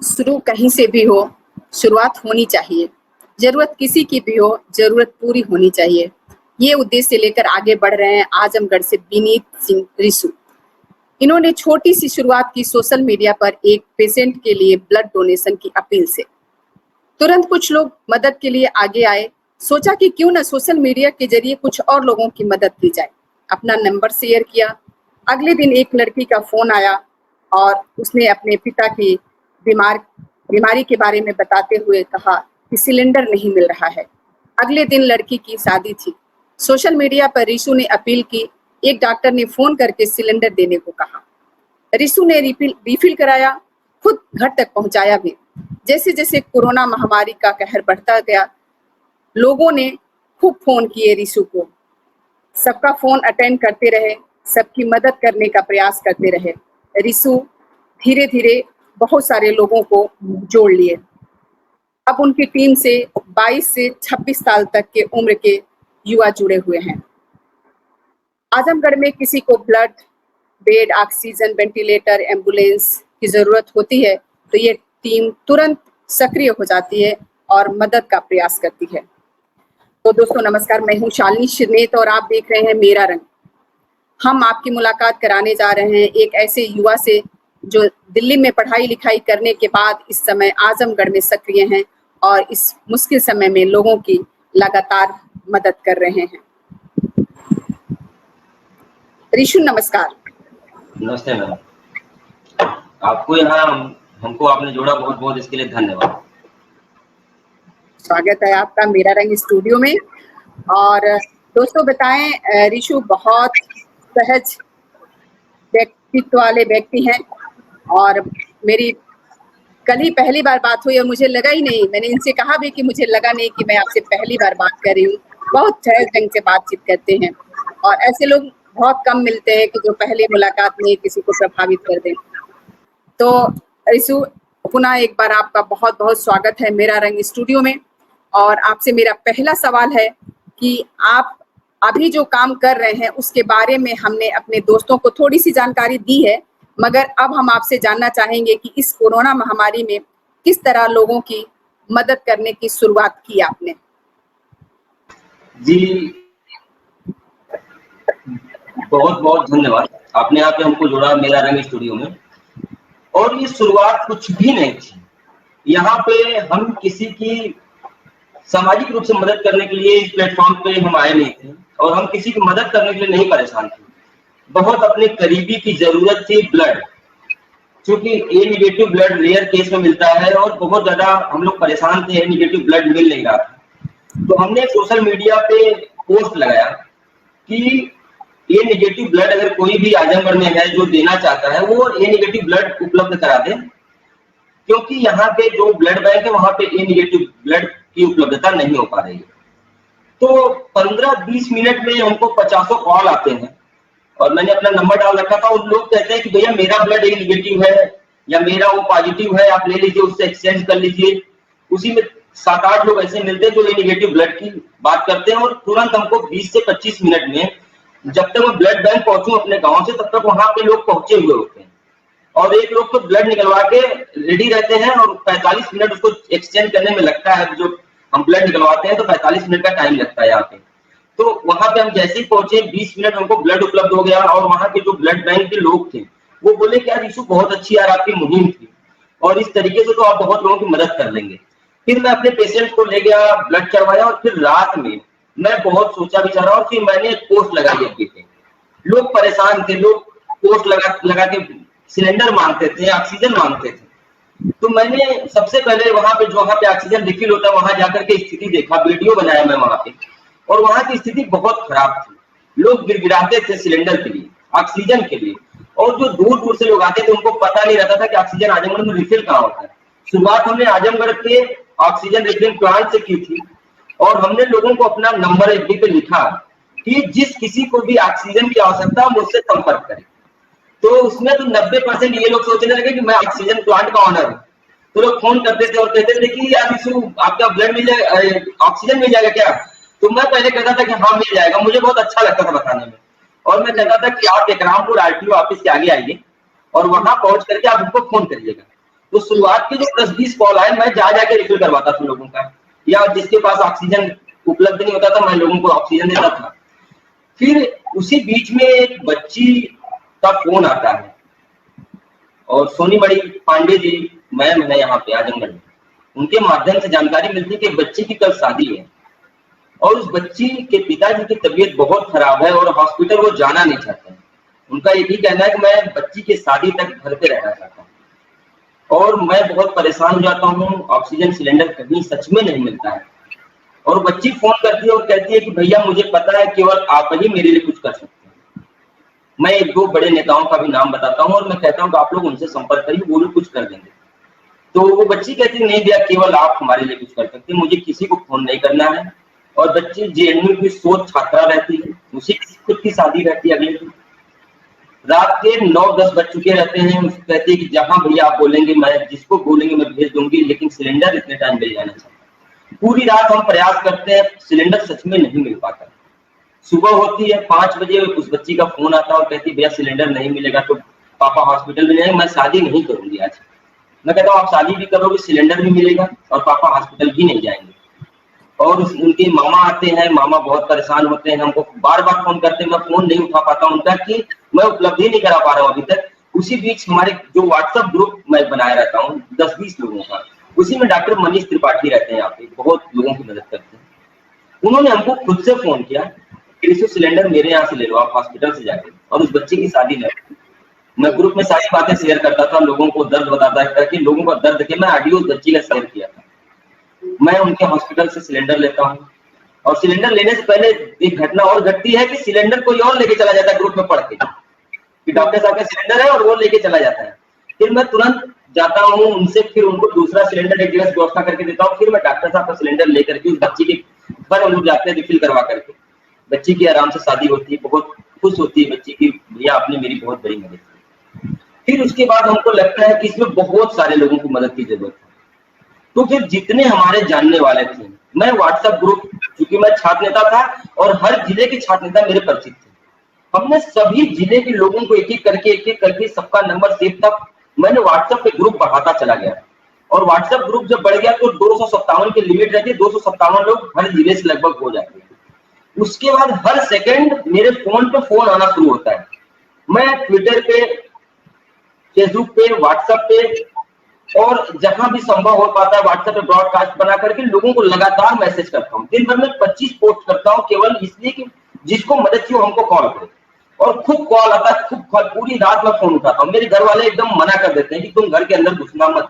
शुरू कहीं से भी हो, शुरुआत होनी चाहिए। ज़रूरत किसी की भी हो, ज़रूरत पूरी होनी चाहिए। ये उद्देश्य लेकर आगे बढ़ रहे हैं आजमगढ़ से विनीत सिंह रिसू। इन्होंने छोटी सी शुरुआत की सोशल मीडिया पर एक पेशेंट के लिए ब्लड डोनेशन की अपील से। तुरंत कुछ लोग मदद के लिए आगे आए। सोचा कि क्यों न सोशल मीडिया के जरिए कुछ और लोगों की मदद की जाए। अपना नंबर शेयर किया। अगले दिन एक लड़की का फोन आया और उसने अपने पिता की बीमारी के बारे में बताते हुए कहा कि सिलेंडर नहीं मिल रहा है। अगले दिन लड़की की शादी थी। सोशल मीडिया पर रिशु ने अपील की। एक डॉक्टर ने फोन करके सिलेंडर देने को कहा। रिशु ने रिफिल कराया, खुद घर तक पहुंचाया भी। जैसे जैसे कोरोना महामारी का कहर बढ़ता गया, लोगों ने खूब फोन किए रिशु को। सबका फोन अटेंड करते रहे, सबकी मदद करने का प्रयास करते रहे। रिशु धीरे धीरे बहुत सारे लोगों को जोड़ लिए। अब उनकी टीम से 22 से 26 साल तक के उम्र के युवा जुड़े हुए हैं। आजमगढ़ में किसी को blood, bed, oxygen, ventilator, ambulance की जरूरत होती है तो ये टीम तुरंत सक्रिय हो जाती है और मदद का प्रयास करती है। तो दोस्तों नमस्कार, मैं हूँ शालिनी शिरनेत और आप देख रहे हैं मेरा रंग। हम आपकी मुलाकात कराने जा रहे हैं एक ऐसे युवा से जो दिल्ली में पढ़ाई लिखाई करने के बाद इस समय आजमगढ़ में सक्रिय हैं और इस मुश्किल समय में लोगों की लगातार मदद कर रहे हैं। रिशु नमस्कार। नमस्ते मैम, आपको यहाँ हमको आपने जोड़ा, बहुत बहुत इसके लिए धन्यवाद। स्वागत है आपका मेरा रंग स्टूडियो में। और दोस्तों बताएं, रिशु बहुत सहज व्यक्तित्व वाले व्यक्ति हैं और मेरी कल ही पहली बार बात हुई और मुझे लगा ही नहीं, मैंने इनसे कहा भी कि मुझे लगा नहीं कि मैं आपसे पहली बार बात कर रही हूँ। बहुत सहज ढंग से बातचीत करते हैं और ऐसे लोग बहुत कम मिलते हैं कि जो पहली मुलाकात में किसी को प्रभावित कर दें। तो रिशु, पुनः एक बार आपका बहुत बहुत स्वागत है मेरा रंग स्टूडियो में। और आपसे मेरा पहला सवाल है कि आप अभी जो काम कर रहे हैं उसके बारे में हमने अपने दोस्तों को थोड़ी सी जानकारी दी है, मगर अब हम आपसे जानना चाहेंगे कि इस कोरोना महामारी में किस तरह लोगों की मदद करने की शुरुआत की आपने। जी बहुत बहुत धन्यवाद, आपने यहाँ पे हमको जोड़ा मेरा रंग स्टूडियो में। और ये शुरुआत कुछ भी नहीं थी, यहाँ पे हम किसी की सामाजिक रूप से मदद करने के लिए इस प्लेटफॉर्म पे हम आए नहीं थे और हम किसी की मदद करने के लिए नहीं परेशान थे। बहुत अपने करीबी की जरूरत थी ब्लड, क्योंकि ए निगेटिव ब्लड रेयर केस में मिलता है और बहुत ज्यादा हम लोग परेशान थे, ए निगेटिव ब्लड मिल नहीं रहा था। तो हमने सोशल मीडिया पे पोस्ट लगाया कि ए निगेटिव ब्लड अगर कोई भी आजमगढ़ में है जो देना चाहता है वो ए निगेटिव ब्लड उपलब्ध करा दे, क्योंकि यहाँ पे जो ब्लड बैंक है वहां पे ए निगेटिव ब्लड की उपलब्धता नहीं हो पा रही है। तो 15-20 मिनट में हमको 50 कॉल आते हैं और मैंने अपना नंबर डाल रखा था। उन लोग कहते हैं कि भैया मेरा ब्लड ए निगेटिव है या मेरा वो पॉजिटिव है, आप ले लीजिए, उससे एक्सचेंज कर लीजिए। उसी में 7-8 लोग ऐसे मिलते हैं जो ए निगेटिव ब्लड की बात करते हैं और तुरंत हमको 20 से 25 मिनट में, जब तक मैं ब्लड बैंक पहुंचूं अपने गांव से तब तक वहां पे लोग पहुंचे हुए होते हैं और एक लोग तो ब्लड निकलवा के रेडी रहते हैं और 45 मिनट उसको एक्सचेंज करने में लगता है। जो हम ब्लड निकलवाते हैं तो 45 मिनट का टाइम लगता है यहाँ पे। तो वहां पे हम जैसे ही पहुंचे 20 मिनट हमको ब्लड उपलब्ध हो गया और वहां के जो ब्लड बैंक के लोग थे वो बोले कि यार इशू बहुत अच्छी यार आपकी मुहिम थी और इस तरीके से तो आप बहुत लोगों की मदद कर लेंगे। फिर मैं अपने पेशेंट को ले गया, ब्लड करवाया और फिर रात में मैं बहुत सोचा विचारा और फिर मैंने एक पोस्ट लगाई अपनी पे। लोग परेशान थे, लोग पोस्ट लगा के सिलेंडर मांगते थे, ऑक्सीजन मांगते थे। तो मैंने सबसे पहले वहां पे ऑक्सीजन रिफिल होता है वहां जाकर के स्थिति देखा, वीडियो बनाया मैं वहां पे और वहां की स्थिति बहुत खराब थी। लोग गिड़गिड़ाते थे सिलेंडर के लिए, ऑक्सीजन के लिए, और जो दूर दूर से लोग आते थे उनको पता नहीं रहता था कि ऑक्सीजन आजमगढ़ में रिफिल कहाँ होता है। शुरुआत हमने आजमगढ़ के ऑक्सीजन रिफिलिंग प्लांट से की थी और हमने लोगों को अपना नंबर एफबी पे लिखा कि जिस किसी को भी ऑक्सीजन की आवश्यकता हो मुझसे संपर्क करें। तो उसमें तो 90% ये लोग सोचने लगे कि मैं ऑक्सीजन प्लांट का ऑनर हूँ। तो लोग फोन करते थे और कहते थे कि यार इशू आपका ब्लड मिल जाएगा, ऑक्सीजन मिल जाएगा क्या? तो मैं पहले कहता था कि हाँ मिल जाएगा, मुझे बहुत अच्छा लगता था बताने में। और मैं कहता था कि आप एकरामपुर आरटीओ ऑफिस के आगे आइए और वहां पहुंच करके आप हमको फोन करिएगा। तो शुरुआत के जो 10-20 कॉल आए, मैं जा जाके रिफिल करवाता था लोगों का, या जिसके पास ऑक्सीजन उपलब्ध नहीं होता था मैं लोगों को ऑक्सीजन देता था। फिर उसी बीच में एक बच्ची का फोन आता है और सोनीमणि पांडे जी मैम है यहाँ पे आजमगढ़ में, उनके माध्यम से जानकारी मिलती है कि बच्ची की कल शादी है और उस बच्ची के पिताजी की तबीयत बहुत खराब है और हॉस्पिटल वो जाना नहीं चाहते हैं। उनका यही कहना है कि मैं बच्ची की शादी तक घर पे रहना चाहता हूँ और मैं बहुत परेशान हो जाता हूँ, ऑक्सीजन सिलेंडर कहीं सच में नहीं मिलता है। और बच्ची फोन करती है और कहती है कि भैया मुझे पता है केवल आप ही मेरे लिए कुछ कर सकते हैं। मैं 1-2 बड़े नेताओं का भी नाम बताता हूँ और मैं कहता हूँ कि आप लोग उनसे संपर्क करिए, वो लोग कुछ कर देंगे। तो वो बच्ची कहती है नहीं भैया केवल आप हमारे लिए कुछ कर सकते हैं, मुझे किसी को फोन नहीं करना है। और बच्ची जेएनयू की शोध छात्रा रहती है, उसी की खुद की शादी रहती है अगले दिन, रात के 9-10 बज चुके रहते हैं। उसको कहती है कि जहां भैया आप बोलेंगे मैं जिसको बोलेंगे मैं भेज दूंगी, लेकिन सिलेंडर इतने टाइम मिल जाना चाहिए। पूरी रात हम प्रयास करते हैं, सिलेंडर सच में नहीं मिल पाता। सुबह होती है 5 बजे उस बच्ची का फोन आता है और कहती है भैया सिलेंडर नहीं मिलेगा तो पापा हॉस्पिटल में जाएंगे, मैं शादी नहीं करूंगी आज। मैं कहता हूँ आप शादी भी करोगे सिलेंडर भी मिलेगा और पापा हॉस्पिटल भी नहीं जाएंगे। और उनके मामा आते हैं, मामा बहुत परेशान होते हैं, हमको बार बार फोन करते हैं, मैं फोन नहीं उठा पाता हूँ उनका कि मैं उपलब्धि नहीं करा पा रहा हूँ अभी तक। उसी बीच हमारे जो व्हाट्सएप ग्रुप मैं बनाए रहता हूँ 10-20 लोगों का, उसी में डॉक्टर मनीष त्रिपाठी रहते हैं, यहाँ पे बहुत लोगों की मदद करते हैं। उन्होंने हमको खुद से फोन किया कि इसे सिलेंडर मेरे यहाँ से ले लो आप हॉस्पिटल से जाके, और उस बच्चे की शादी न। मैं ग्रुप में सारी बातें शेयर करता था, लोगों को दर्द बताता था कि लोगों का दर्द के मैं ऑडियो बच्ची का शेयर किया था। मैं उनके हॉस्पिटल से सिलेंडर लेता हूँ और सिलेंडर लेने से पहले एक घटना और घटती है कि सिलेंडर कोई और लेके चला जाता है ग्रुप में पढ़ के कि डॉक्टर साहब का सिलेंडर है और वो लेके चला जाता है। फिर मैं तुरंत जाता हूँ उनसे, फिर उनको दूसरा सिलेंडर एक जगह व्यवस्था करके देता हूँ। फिर मैं डॉक्टर साहब का सिलेंडर लेकर के उस बच्ची के घर हम लोग जाते हैं रिफिल करवा करके। बच्ची की आराम से शादी होती है, बहुत खुश होती है बच्ची की, भैया आपने मेरी बहुत बड़ी मदद की। फिर उसके बाद हमको लगता है कि इसमें बहुत सारे लोगों को मदद की जरूरत है। तो फिर जितने हमारे जानने वाले थे, मैं व्हाट्सएप ग्रुप, क्योंकि मैं छात्र नेता था और हर जिले के छात्र नेता मेरे परिचित थे, हमने सभी जिले के लोगों को एक एक करके सबका नंबर सेव था। मैंने व्हाट्सएप पे ग्रुप बढ़ाता चला गया और व्हाट्सएप ग्रुप जब बढ़ गया तो 257 की लिमिट रहती है, 257 लोग हर जिले से लगभग हो जाते हैं। उसके बाद हर सेकंड मेरे फोन पे फोन आना शुरू होता है। मैं ट्विटर पे, फेसबुक पे, व्हाट्सएप पे और जहां भी संभव हो पाता है व्हाट्सएप पे ब्रॉडकास्ट बना करके लोगों को लगातार मैसेज करता हूँ। दिन भर में 25 पोस्ट करता हूँ, केवल इसलिए कि जिसको मदद चाहिए हमको कॉल करे। और खूब कॉल आता है, खूब कॉल, पूरी रात में फोन उठाता हूँ। मेरे घर वाले एकदम मना कर देते हैं कि तुम घर के अंदर घुसना मत।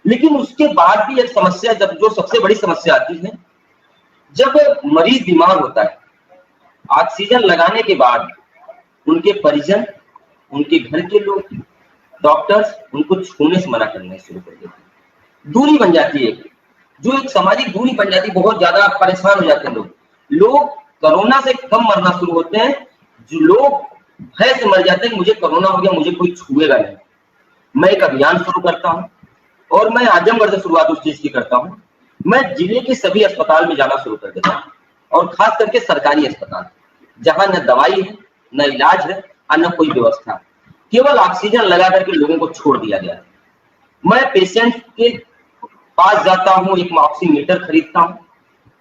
लेकिन उसके बाद भी एक समस्या, जब जो सबसे बड़ी समस्या आती है, जब मरीज बीमार होता है, ऑक्सीजन लगाने के बाद उनके परिजन, उनके घर के लोग, डॉक्टर्स उनको छूने से मना करना शुरू कर देते हैं। दूरी बन जाती है, जो एक सामाजिक दूरी बन जाती है, बहुत ज्यादा परेशान हो जाते हैं लोग कोरोना से कम मरना शुरू होते हैं। जो लोग भय से मर जाते हैं, मुझे कोरोना हो गया, मुझे कोई छुएगा नहीं। मैं एक अभियान शुरू करता हूँ और मैं आजमगढ़ से शुरुआत उस चीज की करता हूँ। मैं जिले के सभी अस्पताल में जाना शुरू कर देता हूँ और खास करके सरकारी अस्पताल, जहां न दवाई है, न इलाज है और न कोई व्यवस्था है, केवल ऑक्सीजन लगा करके लोगों को छोड़ दिया गया है। मैं पेशेंट के पास जाता हूँ, एक ऑक्सीमीटर खरीदता हूँ,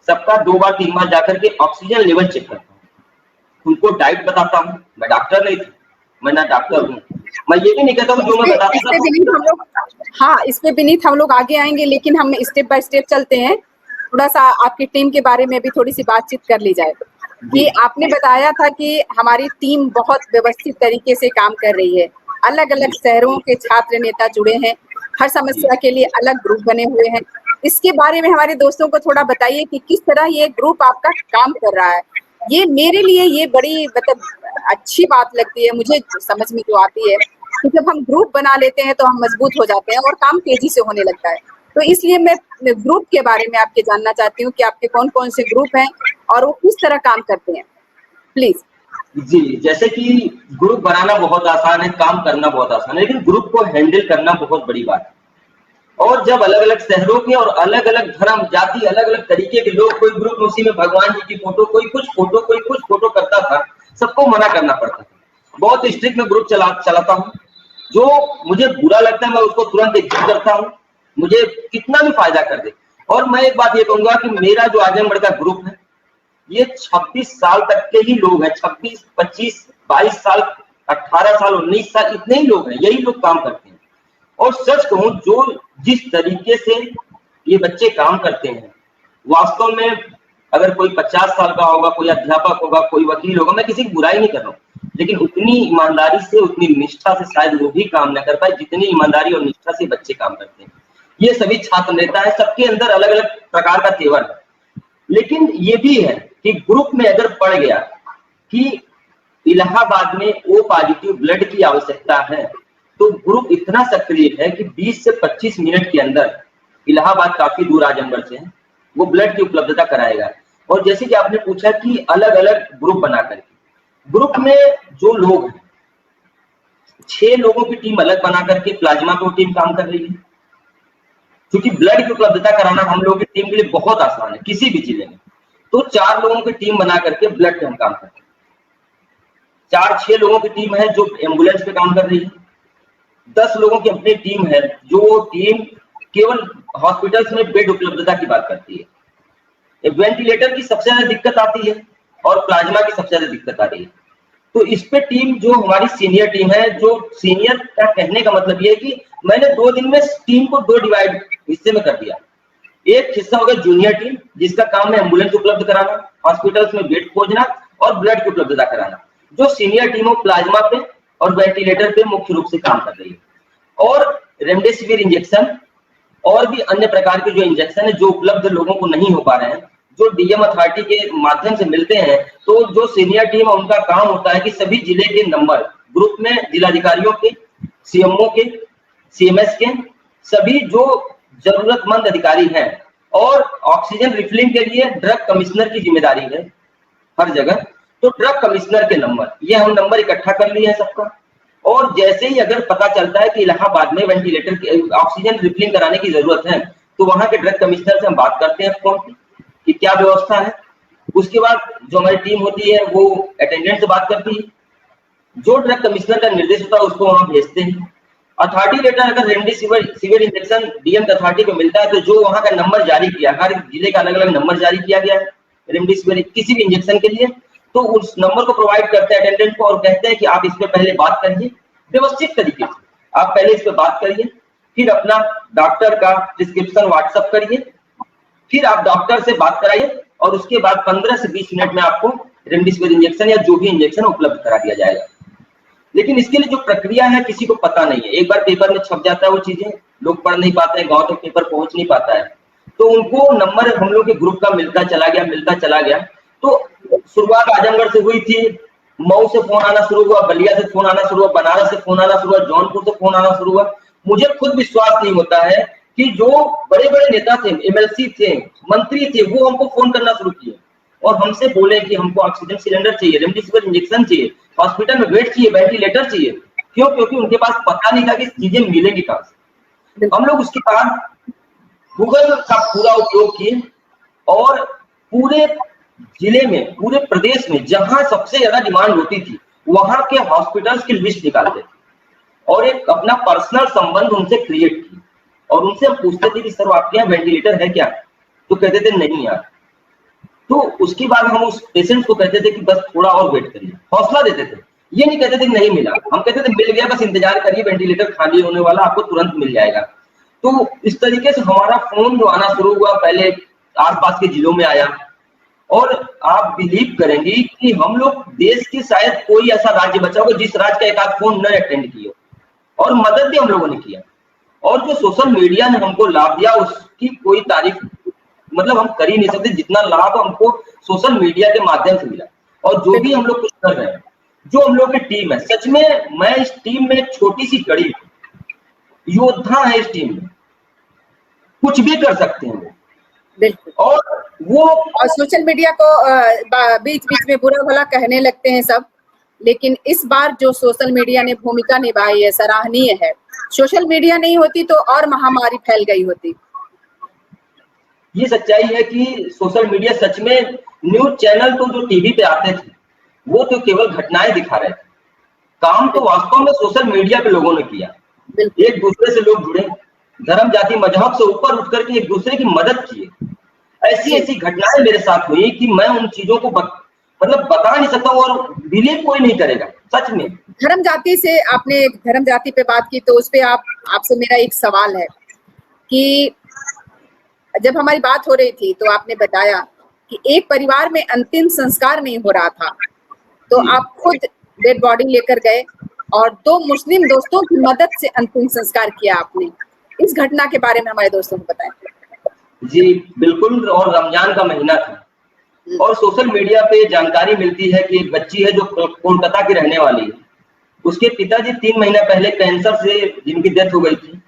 सप्ताह 2 बार 3 बार जाकर के ऑक्सीजन लेवल चेक करता हूँ, उनको डाइट बताता हूँ। मैं डॉक्टर नहीं था, मैं ना डॉक्टर हूँ, मैं ये भी नहीं कहता हूँ जो मैं बताता हूँ। हाँ, इस पे विनीत हम लोग आगे आएंगे, लेकिन हम स्टेप बाय स्टेप चलते हैं। थोड़ा सा आपकी टीम के बारे में भी थोड़ी सी बातचीत कर ली जाए। कि आपने बताया था कि हमारी टीम बहुत व्यवस्थित तरीके से काम कर रही है, अलग अलग शहरों के छात्र नेता जुड़े हैं, हर समस्या के लिए अलग ग्रुप बने हुए हैं। इसके बारे में हमारे दोस्तों को थोड़ा बताइए कि किस तरह ये ग्रुप आपका काम कर रहा है। ये मेरे लिए ये बड़ी मतलब अच्छी बात लगती है, मुझे समझ में जो आती है कि जब हम ग्रुप बना लेते हैं तो हम मजबूत हो जाते हैं और काम तेजी से होने लगता है। तो इसलिए मैं ग्रुप के बारे में आपके जानना चाहती हूँ कि आपके कौन कौन से ग्रुप हैं और वो किस तरह काम करते हैं, प्लीज। जी, जैसे कि ग्रुप बनाना बहुत आसान है, काम करना बहुत आसान है, लेकिन ग्रुप को हैंडल करना बहुत बड़ी बात है। और जब अलग अलग शहरों के और अलग अलग धर्म, जाति, अलग अलग तरीके के लोग, कोई ग्रुप में उसी में भगवान जी की फोटो, कोई कुछ फोटो करता था, सबको मना करना पड़ता था। बहुत स्ट्रिक्ट में ग्रुप चलाता हूँ। जो मुझे बुरा लगता है मैं उसको तुरंत एग्जिट करता हूँ, मुझे कितना भी फायदा कर दे। और मैं एक बात ये कहूंगा कि मेरा जो आजमगढ़ का ग्रुप है ये 26 साल तक के ही लोग हैं, 26, 25, 22 साल, 18 साल, 19 साल, इतने ही लोग हैं, यही लोग काम करते हैं। और सच कहूं, जो जिस तरीके से ये बच्चे काम करते हैं, वास्तव में अगर कोई 50 साल का होगा, कोई अध्यापक होगा, कोई वकील होगा, मैं किसी की बुराई नहीं कर रहा हूँ, लेकिन उतनी ईमानदारी से, उतनी निष्ठा से शायद वो भी काम न कर पाए जितनी ईमानदारी और निष्ठा से बच्चे काम करते हैं। ये सभी छात्र नेता है, सबके अंदर अलग अलग प्रकार का तेवर है, लेकिन ये भी है कि ग्रुप में अगर पड़ गया कि इलाहाबाद में ओ पॉजिटिव ब्लड की आवश्यकता है, तो ग्रुप इतना सक्रिय है कि 20 से 25 मिनट के अंदर, इलाहाबाद काफी दूर आजमगढ़ से है, वो ब्लड की उपलब्धता कराएगा। और जैसे कि आपने पूछा कि अलग अलग ग्रुप बना करके, ग्रुप में जो लोग हैं, 6 लोगों की टीम अलग बना करके प्लाज्मा की टीम काम कर रही है, क्योंकि ब्लड की उपलब्धता कराना हम लोगों की टीम के लिए बहुत आसान है किसी भी जिले में। तो 4 लोगों की टीम बना करके ब्लड पे हम काम करते हैं। 4-6 लोगों की टीम है जो एम्बुलेंस पे काम कर रही है। 10 लोगों की अपनी टीम है जो टीम केवल हॉस्पिटल्स में बेड उपलब्धता की बात करती है। वेंटिलेटर की सबसे ज्यादा दिक्कत आती है और प्लाज्मा की सबसे ज्यादा दिक्कत आ रही है। तो इस पे टीम जो हमारी सीनियर टीम है, जो सीनियर का कहने का मतलब ये है कि मैंने 2 दिन में टीम को 2 डिवाइड हिस्से में कर दिया। एक हिस्सा होगा जूनियर टीम, जिसका काम है एम्बुलेंस उपलब्ध कराना, हॉस्पिटल्स में बेड खोजना और ब्लड की उपलब्धता कराना। जो सीनियर टीम हो प्लाज्मा पे और वेंटिलेटर पे मुख्य रूप से काम कर रही है, और रेमडेसिविर इंजेक्शन और भी अन्य प्रकार के जो इंजेक्शन है जो उपलब्ध लोगों को नहीं हो पा रहे हैं, जो डीएम अथॉरिटी के माध्यम से मिलते हैं, तो जो सीनियर टीम है उनका काम होता है कि सभी जिले के नंबर ग्रुप में जिलाधिकारियों के, सीएमओ के, सीएमएस के, सभी जो जरूरतमंद अधिकारी हैं, और ऑक्सीजन रिफिलिंग के लिए ड्रग कमिश्नर की जिम्मेदारी है हर जगह। तो ड्रग कमिश्नर के नंबर, ये हम नंबर इकट्ठा कर लिए हैं सबका, और जैसे ही अगर पता चलता है कि इलाहाबाद में वेंटिलेटर की ऑक्सीजन रिफिलिंग कराने की जरूरत है, तो वहां के ड्रग कमिश्नर से हम बात करते हैं फोन पे कि क्या व्यवस्था है। उसके बाद जो हमारी टीम होती है वो अटेंडेंट से बात करती है, जो ड्रग कमिश्नर का निर्देश होता है उसको वहां भेजते हैं। अथॉरिटी लेटर अगर रेमडेसिविर इंजेक्शन डीएम अथॉरिटी को मिलता है, तो जो वहां का नंबर जारी किया, हर जिले का अलग अलग नंबर जारी किया गया है रेमडेसिविर किसी भी इंजेक्शन के लिए, तो उस नंबर को प्रोवाइड करते हैं अटेंडेंट को और कहते हैं कि आप इस पे पहले बात करिए व्यवस्थित तरीके से, आप पहले इस पे बात करिए, फिर अपना डॉक्टर का प्रिस्क्रिप्शन व्हाट्सएप करिए, फिर आप डॉक्टर से बात कराइए, और उसके बाद 15 से 20 मिनट में आपको रेमडेसिविर इंजेक्शन या जो भी इंजेक्शन उपलब्ध करा दिया जाएगा। लेकिन इसके लिए जो प्रक्रिया है किसी को पता नहीं है, एक बार पेपर में छप जाता है वो चीजें, लोग पढ़ नहीं पाते हैं, गांव तक पेपर पहुंच नहीं पाता है, तो उनको नंबर हम लोग के ग्रुप का मिलता चला गया। तो शुरुआत आजमगढ़ से हुई थी, मऊ से फोन आना शुरू हुआ, बलिया से फोन आना शुरू हुआ, बनारस से फोन आना शुरू हुआ, जौनपुर से फोन आना शुरू हुआ। मुझे खुद विश्वास नहीं होता है कि जो बड़े बड़े नेता थे, एमएलसी थे, मंत्री थे, वो हमको फोन करना शुरू किए और हमसे बोले कि हमको ऑक्सीजन सिलेंडर चाहिए, रेमडेसिविर इंजेक्शन चाहिए, हॉस्पिटल में बेड चाहिए, वेंटिलेटर चाहिए। क्यों? क्योंकि उनके पास पता नहीं था कि चीजें मिलेंगी कहां से। हम लोग उसके बाद गूगल का पूरा उपयोग किए और पूरे जिले में, पूरे प्रदेश में जहां सबसे ज्यादा डिमांड होती थी वहां के हॉस्पिटल्स की लिस्ट निकालते थे और एक अपना पर्सनल संबंध उनसे क्रिएट किया, और उनसे हम पूछते थे कि सर आपके यहाँ वेंटिलेटर है क्या? तो कहते थे नहीं यार। तो उसके बाद हम उस पेशेंट को कहते थे कि बस थोड़ा और वेट करिए, हौसला देते थे, ये नहीं कहते थे नहीं मिला, हम कहते थे मिल गया, बस इंतजार करिए, वेंटिलेटर खाली होने वाला, आपको तुरंत मिल जाएगा। तो इस तरीके से हमारा फोन जो आना शुरू हुआ, पहले आसपास के जिलों में आया, और आप बिलीव करेंगे कि हम लोग देश के शायद कोई ऐसा राज्य बचा होगा जिस राज्य का एक आध फोन न अटेंड किया, और मदद भी हम लोगों ने किया। और जो सोशल मीडिया ने हमको लाभ दिया उसकी कोई तारीफ मतलब हम कर ही नहीं सकते, जितना लाभ हमको सोशल मीडिया के माध्यम से मिला। और जो भी हम लोग कुछ कर रहे हैं, जो हम लोग की टीम है, सच में मैं इस टीम में एक छोटी सी कड़ी योद्धा है, इस टीम में कुछ भी कर सकते हैं बिल्कुल। और सोशल मीडिया को बीच बीच में बुरा भला कहने लगते हैं सब, लेकिन इस बार जो सोशल मीडिया ने भूमिका निभाई है सराहनीय है। सोशल मीडिया नहीं होती तो और महामारी फैल गई होती। ये सच्चाई है कि सोशल मीडिया सच में, न्यूज चैनल तो जो टीवी पे आते थे वो तो केवल घटनाएं दिखा रहे थे, काम तो वास्तव में सोशल मीडिया पे लोगों ने किया। बिल्कुल। एक दूसरे से लोग जुड़े, धर्म जाति मजहब से ऊपर उठ करके एक दूसरे की मदद किए। ऐसी जी। ऐसी घटनाएं मेरे साथ हुई कि मैं उन चीजों को मतलब बता नहीं सकता हूँ, और बिलीव कोई नहीं करेगा सच में। धर्म जाति से आपने धर्म जाति पे बात की, तो उस पे आपसे मेरा एक सवाल है कि जब हमारी बात हो रही थी तो आपने बताया कि एक परिवार में अंतिम संस्कार नहीं हो रहा था, तो जी आप खुद डेड बॉडी लेकर गए और 2 मुस्लिम दोस्तों की मदद से अंतिम संस्कार किया आपने। इस घटना के बारे में हमारे दोस्तों को बताएं। जी बिल्कुल। और रमजान का महीना था, हम्म, और सोशल मीडिया पे जानकारी मिलती है कि एक बच्ची है जो कोलकाता की रहने वाली है। उसके पिताजी 3 महीना पहले कैंसर से जिनकी डेथ हो गई थी,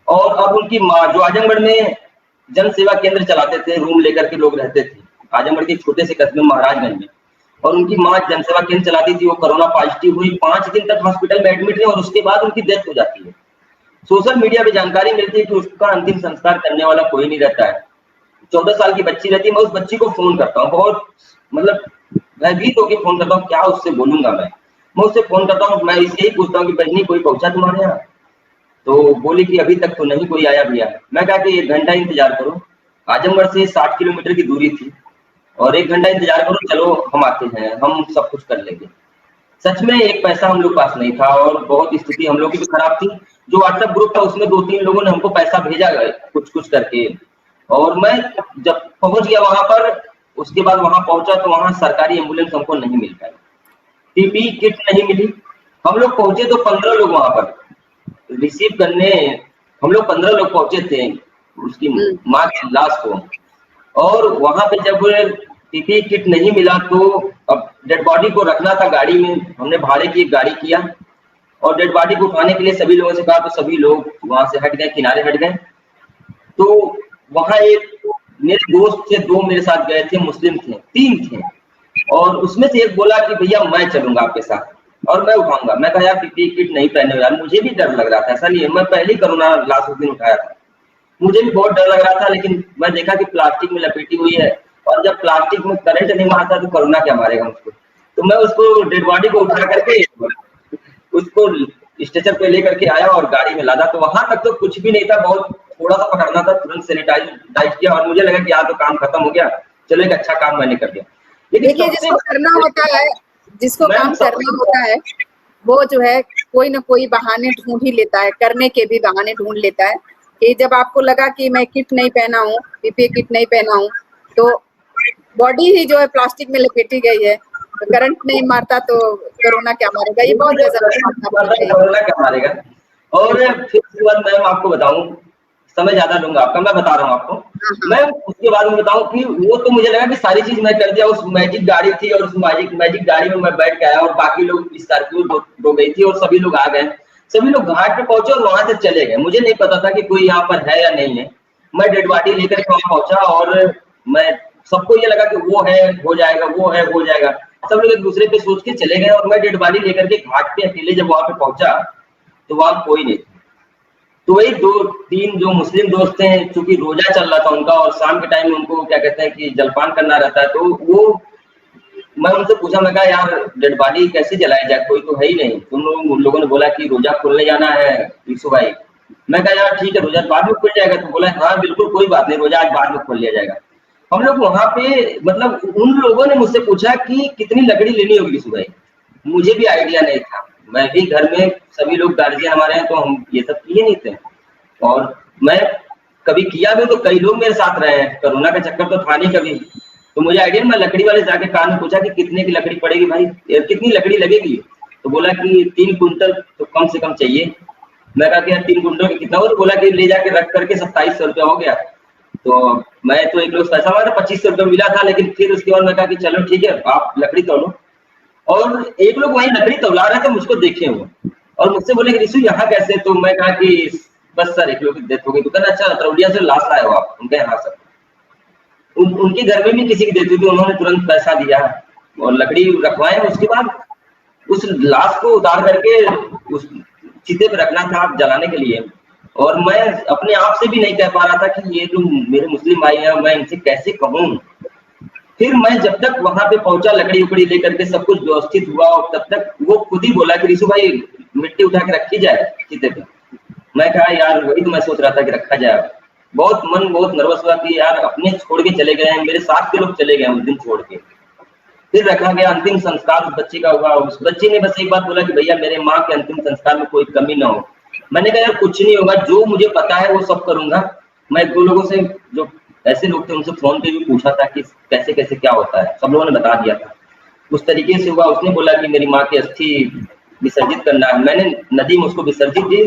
और अब उनकी माँ जो आजमगढ़ में जन सेवा केंद्र चलाते थे, रूम लेकर के लोग रहते थे आजमगढ़ के छोटे से कस्बे महाराजगंज में, और उनकी माँ जन सेवा केंद्र चलाती थी। वो कोरोना पॉजिटिव हुई, 5 दिन तक हॉस्पिटल में एडमिट रही, और उसके बाद उनकी डेथ हो जाती है। सोशल मीडिया पे जानकारी मिलती है कि उसका अंतिम संस्कार करने वाला कोई नहीं रहता है। 14 साल की बच्ची रहती है। मैं उस बच्ची को फोन करता हूँ, बहुत मतलब भयभीत होकर फोन करता हूँ, क्या उससे बोलूंगा मैं उससे फोन करता हूँ, मैं इससे ही पूछता हूँ कि बहनी कोई पहुंचा तुम्हारे यहाँ? तो बोली कि अभी तक तो नहीं कोई आया भैया। मैं कहा कि 1 घंटा इंतजार करो, आजमगढ़ से 60 किलोमीटर की दूरी थी, और 1 घंटा इंतजार करो, चलो हम आते हैं, हम सब कुछ कर लेंगे। सच में एक पैसा हम लोग पास नहीं था, और बहुत स्थिति हम लोग की भी खराब थी। जो व्हाट्सएप ग्रुप था उसमें 2-3 लोगों ने हमको पैसा भेजा कुछ कुछ करके, और मैं जब पहुंच गया वहां पर, उसके बाद वहां पहुंचा तो वहां सरकारी एम्बुलेंस हमको नहीं मिल पाई, पीपी किट नहीं मिली। हम लोग पहुंचे तो 15 लोग वहां पर रिसीव करने, हम लोग 15 लोग पहुंचे थे उसकी हम्म, माँ की लाश को। और वहां पे जब पीपी किट नहीं मिला तो अब डेड बॉडी को रखना था गाड़ी में, हमने भाड़े की एक गाड़ी किया, और डेड बॉडी को उठाने के लिए सभी लोगों से कहा, तो सभी लोग वहां से हट गए, किनारे हट गए। तो वहां एक मेरे दोस्त थे, 2 मेरे साथ गए थे, मुस्लिम थे, 3 थे, और उसमें से एक बोला कि भैया मैं चलूंगा आपके साथ और मैं उठाऊंगा। मैं कहा यार पीपी किट नहीं पहने हो यार, मुझे भी डर लग रहा था, ऐसा नहीं है, मैं पहले ही कोरोना लास्ट उस दिन उठाया था, मुझे भी बहुत डर लग रहा था। लेकिन मैं देखा कि प्लास्टिक में लपेटी हुई है, और जब प्लास्टिक में करंट नहीं मारता तो कोरोना क्या मारेगा मुझको। तो मैं उसको डेड बॉडी को उठा करके उसको स्ट्रेचर पे लेकर के आया और गाड़ी में लादा। तो वहां तक तो कुछ भी नहीं था, बहुत थोड़ा सा पकड़ना था, तुरंत सैनिटाइज किया, और मुझे लगा कि यहाँ तो काम खत्म हो गया, चलो एक अच्छा काम मैंने कर दिया। लेकिन देखिए, सबसे जिसको करना होता है, जिसको मैम काम करना होता है, वो जो है कोई ना कोई बहाने ढूंढ ही लेता है, करने के भी बहाने ढूंढ लेता है। कि जब आपको लगा कि मैं किट नहीं पहना हूँ, पीपीई किट नहीं पहना हूँ, तो बॉडी ही जो है प्लास्टिक में लपेटी गई है, तो करंट नहीं मारता तो कोरोना क्या मारेगा। ये बहुत गजब की बात आपने कही। कोरोना क्या मारेगा। और फिर उसके बाद मैम आपको बताऊं, समय ज्यादा लूंगा आपका, मैं बता रहा हूँ आपको। हाँ, हाँ। मैं उसके बाद में बताऊं कि वो तो मुझे लगा कि सारी चीज मैं कर दिया, उस मैजिक गाड़ी थी, और उस मैजिक गाड़ी में मैं बैठ के आया, और बाकी लोग स्कॉर्पियो दो गई थी, और सभी लोग आ गए, सभी लोग घाट पे पहुंचे और वहां से चले गए। मुझे नहीं पता था कि कोई यहाँ पर है या नहीं है। मैं डेड बॉडी लेकर के वहां पहुंचा, और मैं सबको ये लगा कि वो है, हो जाएगा, वो है, हो जाएगा। सब लोग एक दूसरे पे सोच के चले गए, और मैं डेड बॉडी लेकर के घाट पे अकेले जब वहां पे पहुंचा तो वहां कोई नहीं था। तो वही 2-3 जो मुस्लिम दोस्त थे, चूंकि रोजा चल रहा था उनका, और शाम के टाइम में उनको क्या कहते हैं कि जलपान करना रहता है, तो वो मैं उनसे पूछा, मैं कहा यार डेड बॉडी कैसे जलाई जाए, कोई तो है ही नहीं। उन लोगों ने बोला कि रोजा खोलने जाना है यीशु भाई। मैं कहा यार ठीक है, रोजा बाद में खुल जाएगा। तो बोला हाँ बिल्कुल कोई बात नहीं, रोजा आज बाद में खोल लिया जाएगा। हम लोग वहां पे मतलब उन लोगों ने मुझसे पूछा कि कितनी लकड़ी लेनी होगी यीशु भाई। मुझे भी आइडिया नहीं था, मैं भी घर में, सभी लोग गार्जियन हमारे हैं, तो हम ये सब किए नहीं थे। और मैं कभी किया भी तो कई लोग मेरे साथ रहे हैं, कोरोना का चक्कर तो था नहीं कभी। तो मुझे आइडिया, मैं लकड़ी वाले जाके कान में पूछा कि कितने की लकड़ी पड़ेगी भाई, कितनी लकड़ी लगेगी। तो बोला कि 3 कुंटल तो कम से कम चाहिए। मैं कहा कि यार 3 कुंटल का कितना हो, तो बोला कि ले जाके रख करके 2700 रुपया हो गया। तो मैं तो एक लोग पैसा मारा, 2500 रुपया मिला था। लेकिन फिर उसके बाद मैं कहा कि चलो ठीक है आप लकड़ी तोलो। और एक लोग वहीं लकड़ी तौला रहे थे, मुझको देखे हुए, और मुझसे बोले कि ऋषु यहाँ कैसे। तो मैं कहा कि बस सर एक लोग की डेथ हो गई। तो कहना अच्छा तरौलिया से लाश लाए हो आप? उनके यहाँ सर उनके घर में भी किसी की डेथ हुई थी, उन्होंने तुरंत पैसा दिया और लकड़ी रखवाए। उसके बाद उस लाश को उतार करके उस चीते पे रखना था जलाने के लिए। और मैं अपने आप से भी नहीं कह पा रहा था कि ये जो मेरे मुस्लिम भाई हैं, मैं इनसे कैसे कहूँ। फिर मैं जब तक वहां पे पहुंचा, लकड़ी उकड़ी लेकर के सब कुछ व्यवस्थित हुआ, और तब तक वो खुद ही बोला कि ऋषु भाई मिट्टी उठा के रखी जाए चिते पे। मैं कहा यार वही तो मैं सोच रहा था कि रखा जाए। बहुत नर्वस हुआ कि यार अपने छोड़ के चले गए हैं, मेरे साथ के लोग चले गए उस दिन छोड़ के। फिर रखा गया, अंतिम संस्कार उस बच्ची का हुआ। उस बच्ची ने बस एक बात बोला कि भैया मेरे माँ के अंतिम संस्कार में कोई कमी ना हो। मैंने कहा यार कुछ नहीं होगा, जो मुझे पता है वो सब करूंगा। मैं 2 लोगों से, जो ऐसे लोग थे, उनसे फोन पे भी पूछा था कि कैसे कैसे क्या होता है, सब लोगों ने बता दिया था। उस तरीके से हुआ। उसने बोला कि मेरी माँ की अस्थि विसर्जित करना है, मैंने नदी में उसको विसर्जित दी,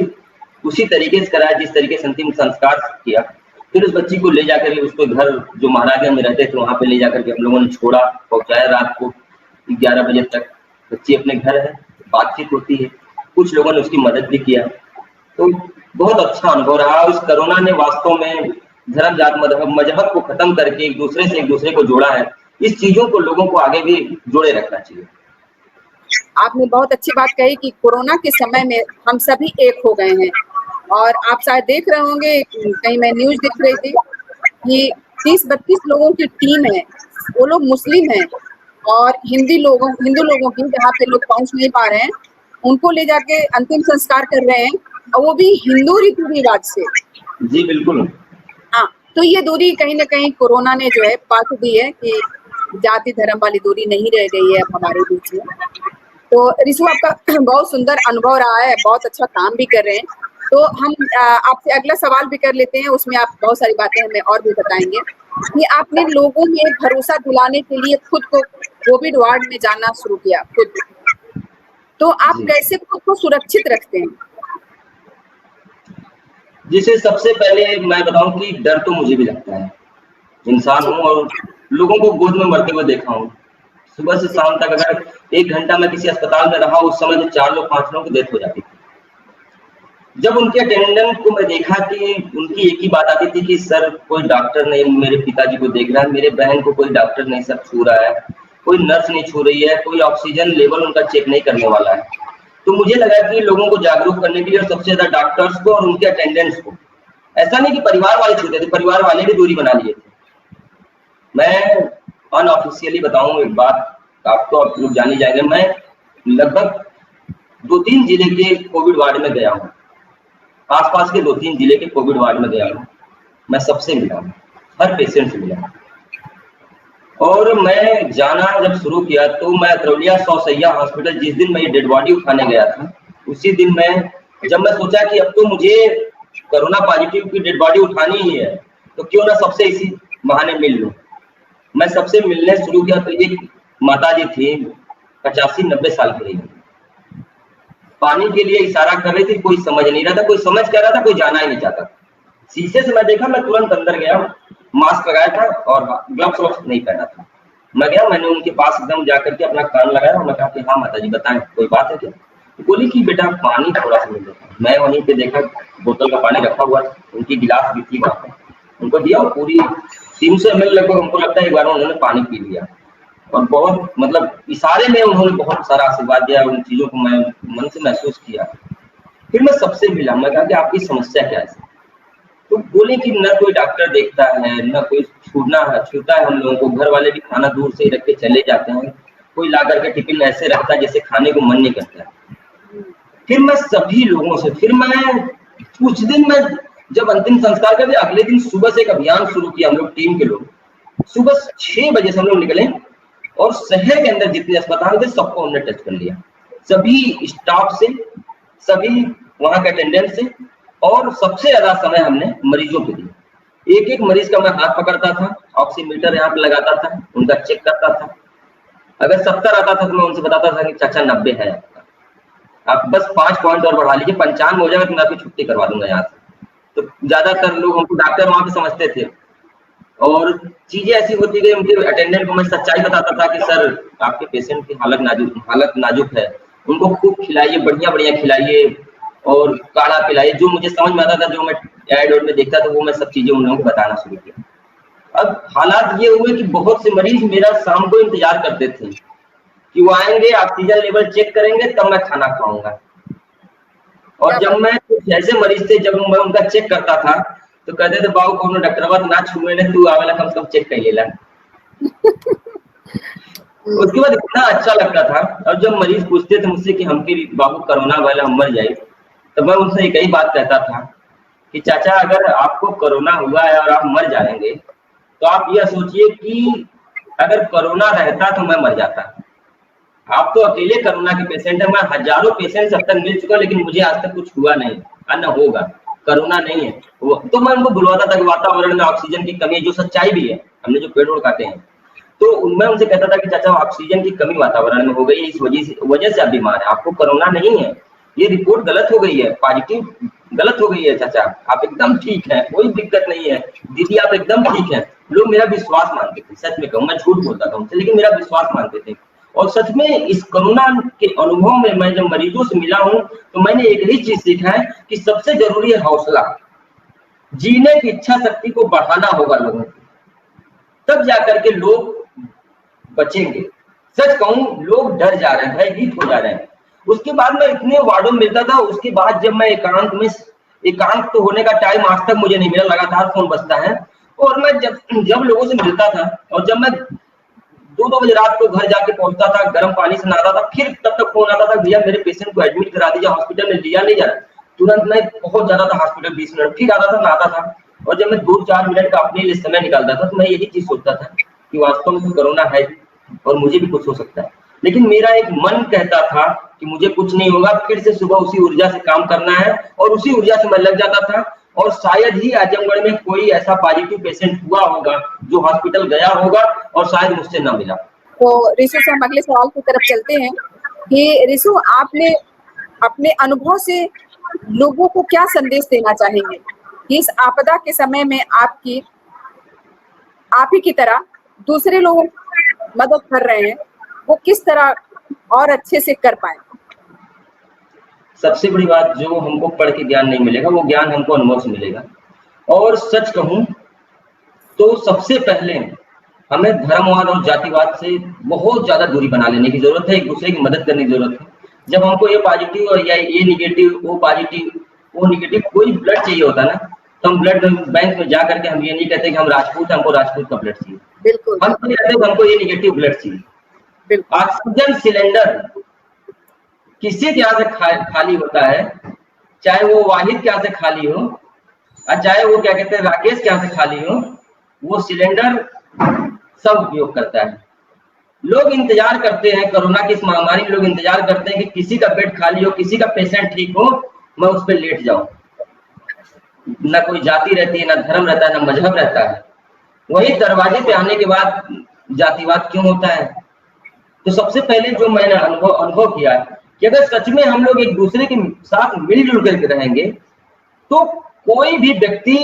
उसी तरीके से कराया जिस तरीके से अंतिम संस्कार किया। फिर उस बच्ची को ले जाकर के उसको घर जो महाराजा में रहते थे वहां पे ले जाकर के हम लोगों ने छोड़ा, पहुंचाया रात को 11 बजे तक। बच्ची अपने घर है, बातचीत होती है, कुछ लोगों ने उसकी मदद भी किया। तो बहुत अच्छा अनुभव रहा। उस कोरोना ने वास्तव में धर्म जात मजहब को खत्म करके एक दूसरे को जोड़ा है। इस चीजों को लोगों को आगे भी जोड़े रखना चाहिए। आपने बहुत अच्छी बात कही कि कोरोना के समय में हम सभी एक हो गए हैं। और आप शायद देख रहे होंगे, कहीं मैं न्यूज दिख रही थी कि 30-32 लोगों की टीम है, वो लोग मुस्लिम हैं और हिंदू लोगों की, जहाँ पे लोग पहुंच नहीं पा रहे हैं, उनको ले जाके अंतिम संस्कार कर रहे हैं, और वो भी हिंदू रीति रिवाज से। जी बिल्कुल। हाँ, तो ये दूरी कहीं ना कहीं कोरोना ने जो है पाट दी है कि जाति धर्म वाली दूरी नहीं रह गई है अब हमारे बीच में। तो ऋषु, आपका बहुत सुंदर अनुभव रहा है, बहुत अच्छा काम भी कर रहे हैं। तो हम आपसे अगला सवाल भी कर लेते हैं, उसमें आप बहुत सारी बातें हमें और भी बताएंगे कि आपने लोगों में भरोसा दिलाने के लिए खुद को कोविड वार्ड में जाना शुरू किया खुद, तो आप जी कैसे खुद को सुरक्षित रखते हैं? जिसे सबसे पहले मैं बताऊं कि डर तो मुझे भी लगता है, इंसान जी हूं और लोगों को गोद में मरते हुए देखा हूं। सुबह से शाम तक अगर 1 घंटा मैं किसी अस्पताल में रहा, उस समय तो 4 लोग 5 लोगों की डेथ हो जाती थी। जब उनके अटेंडेंट को मैं देखा कि उनकी एक ही बात आती थी कि सर कोई डॉक्टर नहीं मेरे पिताजी को देख रहा है, मेरे बहन को कोई डॉक्टर नहीं सर छू रहा है, कोई नर्स नहीं छू रही है, कोई ऑक्सीजन लेवल उनका चेक नहीं करने वाला है। तो मुझे लगा कि लोगों को जागरूक करने के लिए, और सबसे ज्यादा डॉक्टर्स को और उनके अटेंडेंट्स को, ऐसा नहीं कि परिवार वाले छूते थे, परिवार वाले भी दूरी बना लिए थे। मैं अनऑफिशियली बताऊं एक बात, आपको आप लोग जानी जाएंगे, मैं लगभग 2-3 जिले के कोविड वार्ड में गया हूँ, आसपास के 2-3 जिले के कोविड वार्ड में गया हूँ। मैं सबसे मिला हूँ, हर पेशेंट से मिला हूँ। और मैं जाना जब शुरू किया तो मैं अतरौलिया 100 सैया हॉस्पिटल, जिस दिन मैं ये डेड बॉडी उठाने गया था, उसी दिन जब मैं सोचा कि अब तो मुझे कोरोना पॉजिटिव की डेड बॉडी उठानी ही है, तो क्यों ना सबसे इसी बहाने मिल लूं। मैं सबसे मिलने शुरू किया तो एक माता जी थी, 85-90 साल की रही, पानी के लिए इशारा कर रही थी, कोई समझ नहीं रहा था, कोई समझ कह रहा था, कोई जाना ही नहीं चाहता। शीशे से मैं देखा, मैं तुरंत अंदर गया, मास्क लगाया था और ग्लव्स व्लव्स नहीं पहना था। मैं गया, मैंने उनके पास एकदम जाकर के अपना कान लगाया और मैं कहा कि हाँ माता जी बताएं, कोई बात है क्या? तो बोली कि बेटा पानी थोड़ा सा मिल जाता। मैं वहीं पे देखा बोतल का पानी रखा हुआ था, उनकी गिलास भी थी वहाँ पे, उनको दिया और पूरी 300 ml लगभग, हमको लगता है एक बार उन्होंने पानी पी लिया। और बहुत मतलब इशारे में उन्होंने बहुत सारा आशीर्वाद दिया, उन चीजों को मैं मन से महसूस किया। फिर मैं सबसे मिला, मैं कहा कि आपकी समस्या क्या है? तो बोले कि न कोई डॉक्टर देखता है, न कोई छूता है हम लोगों को, घर वाले भी खाना दूर से ही रख के चले जाते हैं, कोई ला करके टिफिन ऐसे रखता है जैसे खाने को मन नहीं करता है। फिर मैं सभी लोगों से, फिर मैं कुछ दिन में जब अंतिम संस्कार कर दिया, अगले दिन सुबह से एक अभियान शुरू किया हम लोग टीम के लोग। सुबह 6 बजे से हम लोग निकले और शहर के अंदर जितने अस्पताल थे सबको हमने टच कर लिया, सभी स्टाफ से, सभी वहां के अटेंडेंट से, और सबसे ज्यादा समय हमने मरीजों के लिए। एक एक मरीज का मैं हाथ पकड़ता था, ऑक्सीमीटर यहाँ पे लगाता था, उनका चेक करता था। अगर 70 आता था तो मैं उनसे बताता था कि चाचा 90 है आपका, आप बस 5 पॉइंट और बढ़ा लीजिए, 95 हो जाएगा तो मैं आपकी छुट्टी करवा दूंगा यहाँ से। तो ज्यादातर लोग हमको डॉक्टर वहां पे समझते थे, और चीजें ऐसी होती गई। उनके अटेंडेंट को मैं सच्चाई बताता था कि सर आपके पेशेंट की हालत नाजुक है, उनको खूब खिलाइए, बढ़िया बढ़िया खिलाइए और काढ़ा पिलाइए। जो मुझे समझ में आता था, जो मैं एड में देखता था, वो मैं सब चीजें उन लोगों को बताना शुरू किया। अब हालात ये हुए कि बहुत से मरीज मेरा शाम को इंतजार करते थे कि वो आएंगे, ऑक्सीजन लेवल चेक करेंगे, तब मैं खाना खाऊंगा। और जब मैं कुछ ऐसे मरीज थे, जब मैं उनका चेक करता था तो कहते थे बाबू कोनो डॉक्टरवा ना छुए ने, तू आवेला कम से कम चेक कर लेला। उसके बाद इतना अच्छा लगता था। और जब मरीज पूछते थे मुझसे कि हमके बाबू कोरोना वाला हम मर जाए, तो मैं उनसे एक ही बात कहता था कि चाचा अगर आपको कोरोना हुआ है और आप मर जाएंगे, तो आप यह सोचिए कि अगर कोरोना रहता तो मैं मर जाता। आप तो अकेले कोरोना के पेशेंट है, मैं हजारों पेशेंट अब तक मिल चुका, लेकिन मुझे आज तक कुछ हुआ नहीं और न होगा। कोरोना नहीं है वो, तो मैं उनको बुलवाता था कि वातावरण में ऑक्सीजन की कमी है, जो सच्चाई भी है, हमने जो पेड़ काटे हैं। तो मैं उनसे कहता था कि चाचा ऑक्सीजन की कमी वातावरण में हो गई, इस वजह से आप बीमार है, आपको कोरोना नहीं है, ये रिपोर्ट गलत हो गई है, पॉजिटिव गलत हो गई है चाचा, आप एकदम ठीक है, कोई दिक्कत नहीं है, दीदी आप एकदम ठीक है। लोग मेरा विश्वास मानते थे, सच में कहूँ मैं झूठ बोलता था उनसे, लेकिन मेरा विश्वास मानते थे। और सच में इस कोरोना के अनुभव में मैं जब मरीजों से मिला हूँ, तो मैंने एक ही चीज सीखा है कि सबसे जरूरी है हौसला। जीने की इच्छा शक्ति को बढ़ाना होगा लोगों को, तब जाकर के लोग बचेंगे। सच कहूं लोग डर जा रहे हैं, भयभीत हो जा रहे हैं। उसके बाद मैं इतने वार्डों में मिलता था, उसके बाद जब मैं एकांत तो होने का टाइम आज तक मुझे नहीं मिला, लगातार फोन बजता है। और मैं जब लोगों से मिलता था, और जब मैं 2-2 बजे रात को घर जाके पहुंचता था, गर्म पानी से नहाता था, फिर तब तक फोन आता था भैया मेरे पेशेंट को एडमिट करा दीजिए हॉस्पिटल में, लिया नहीं जा रहा। तुरंत मैं पहुंच जाता था हॉस्पिटल, 20 मिनट फिर आता था, नहाता था। और जब मैं 2-4 मिनट का अपने लिए समय निकालता था, तो मैं यही चीज सोचता था कि वास्तव में तो कोरोना है और मुझे भी कुछ हो सकता है। लेकिन मेरा एक मन कहता था कि मुझे कुछ नहीं होगा, फिर से सुबह उसी ऊर्जा से काम करना है, और उसी ऊर्जा से मैं लग जाता था। और शायद ही आजमगढ़ में कोई ऐसा पॉजिटिव पेशेंट हुआ होगा जो हॉस्पिटल गया होगा और शायद मुझसे ना मिला। तो रिशु से हम अगले सवाल की तरफ चलते हैं कि रिशु आपने अपने अनुभव से लोगों को क्या संदेश देना चाहेंगे कि इस आपदा के समय में आप ही की तरह दूसरे लोग मदद कर रहे हैं, वो किस तरह और अच्छे से कर पाए? सबसे बड़ी बात, जो हमको पढ़ के ज्ञान नहीं मिलेगा, वो ज्ञान हमको अनुभव से मिलेगा। और सच कहूं तो सबसे पहले हमें धर्मवाद और जातिवाद से बहुत ज्यादा दूरी बना लेने की जरूरत है, एक दूसरे की मदद करने की जरूरत है। जब हमको ये पॉजिटिव और या ये निगेटिव, वो पॉजिटिव वो निगेटिव कोई ब्लड चाहिए होता ना, तो हम ब्लड बैंक में जा करके हम ये नहीं कहते कि हम राजपूत, हमको राजपूत का ब्लड चाहिए। बिल्कुल हम तो कहते हैं हमको ये निगेटिव ब्लड चाहिए। बिल्कुल ऑक्सीजन सिलेंडर किसी के यहाँ से खाली होता है, चाहे वो वाहिद के यहाँ से खाली हो, और चाहे वो क्या कहते हैं राकेश के यहाँ से खाली हो, वो सिलेंडर सब उपयोग करता है। लोग इंतजार करते हैं, कोरोना की इस महामारी में लोग इंतजार करते हैं कि किसी का बेड खाली हो, किसी का पेशेंट ठीक हो, मैं उस पर लेट जाऊं। ना कोई जाति रहती है, ना धर्म रहता है, ना मजहब रहता है। वही दरवाजे पे आने के बाद जातिवाद क्यों होता है? तो सबसे पहले जो मैंने अनुभव किया है कि अगर सच में हम लोग एक दूसरे के साथ मिलजुल करके रहेंगे, तो कोई भी व्यक्ति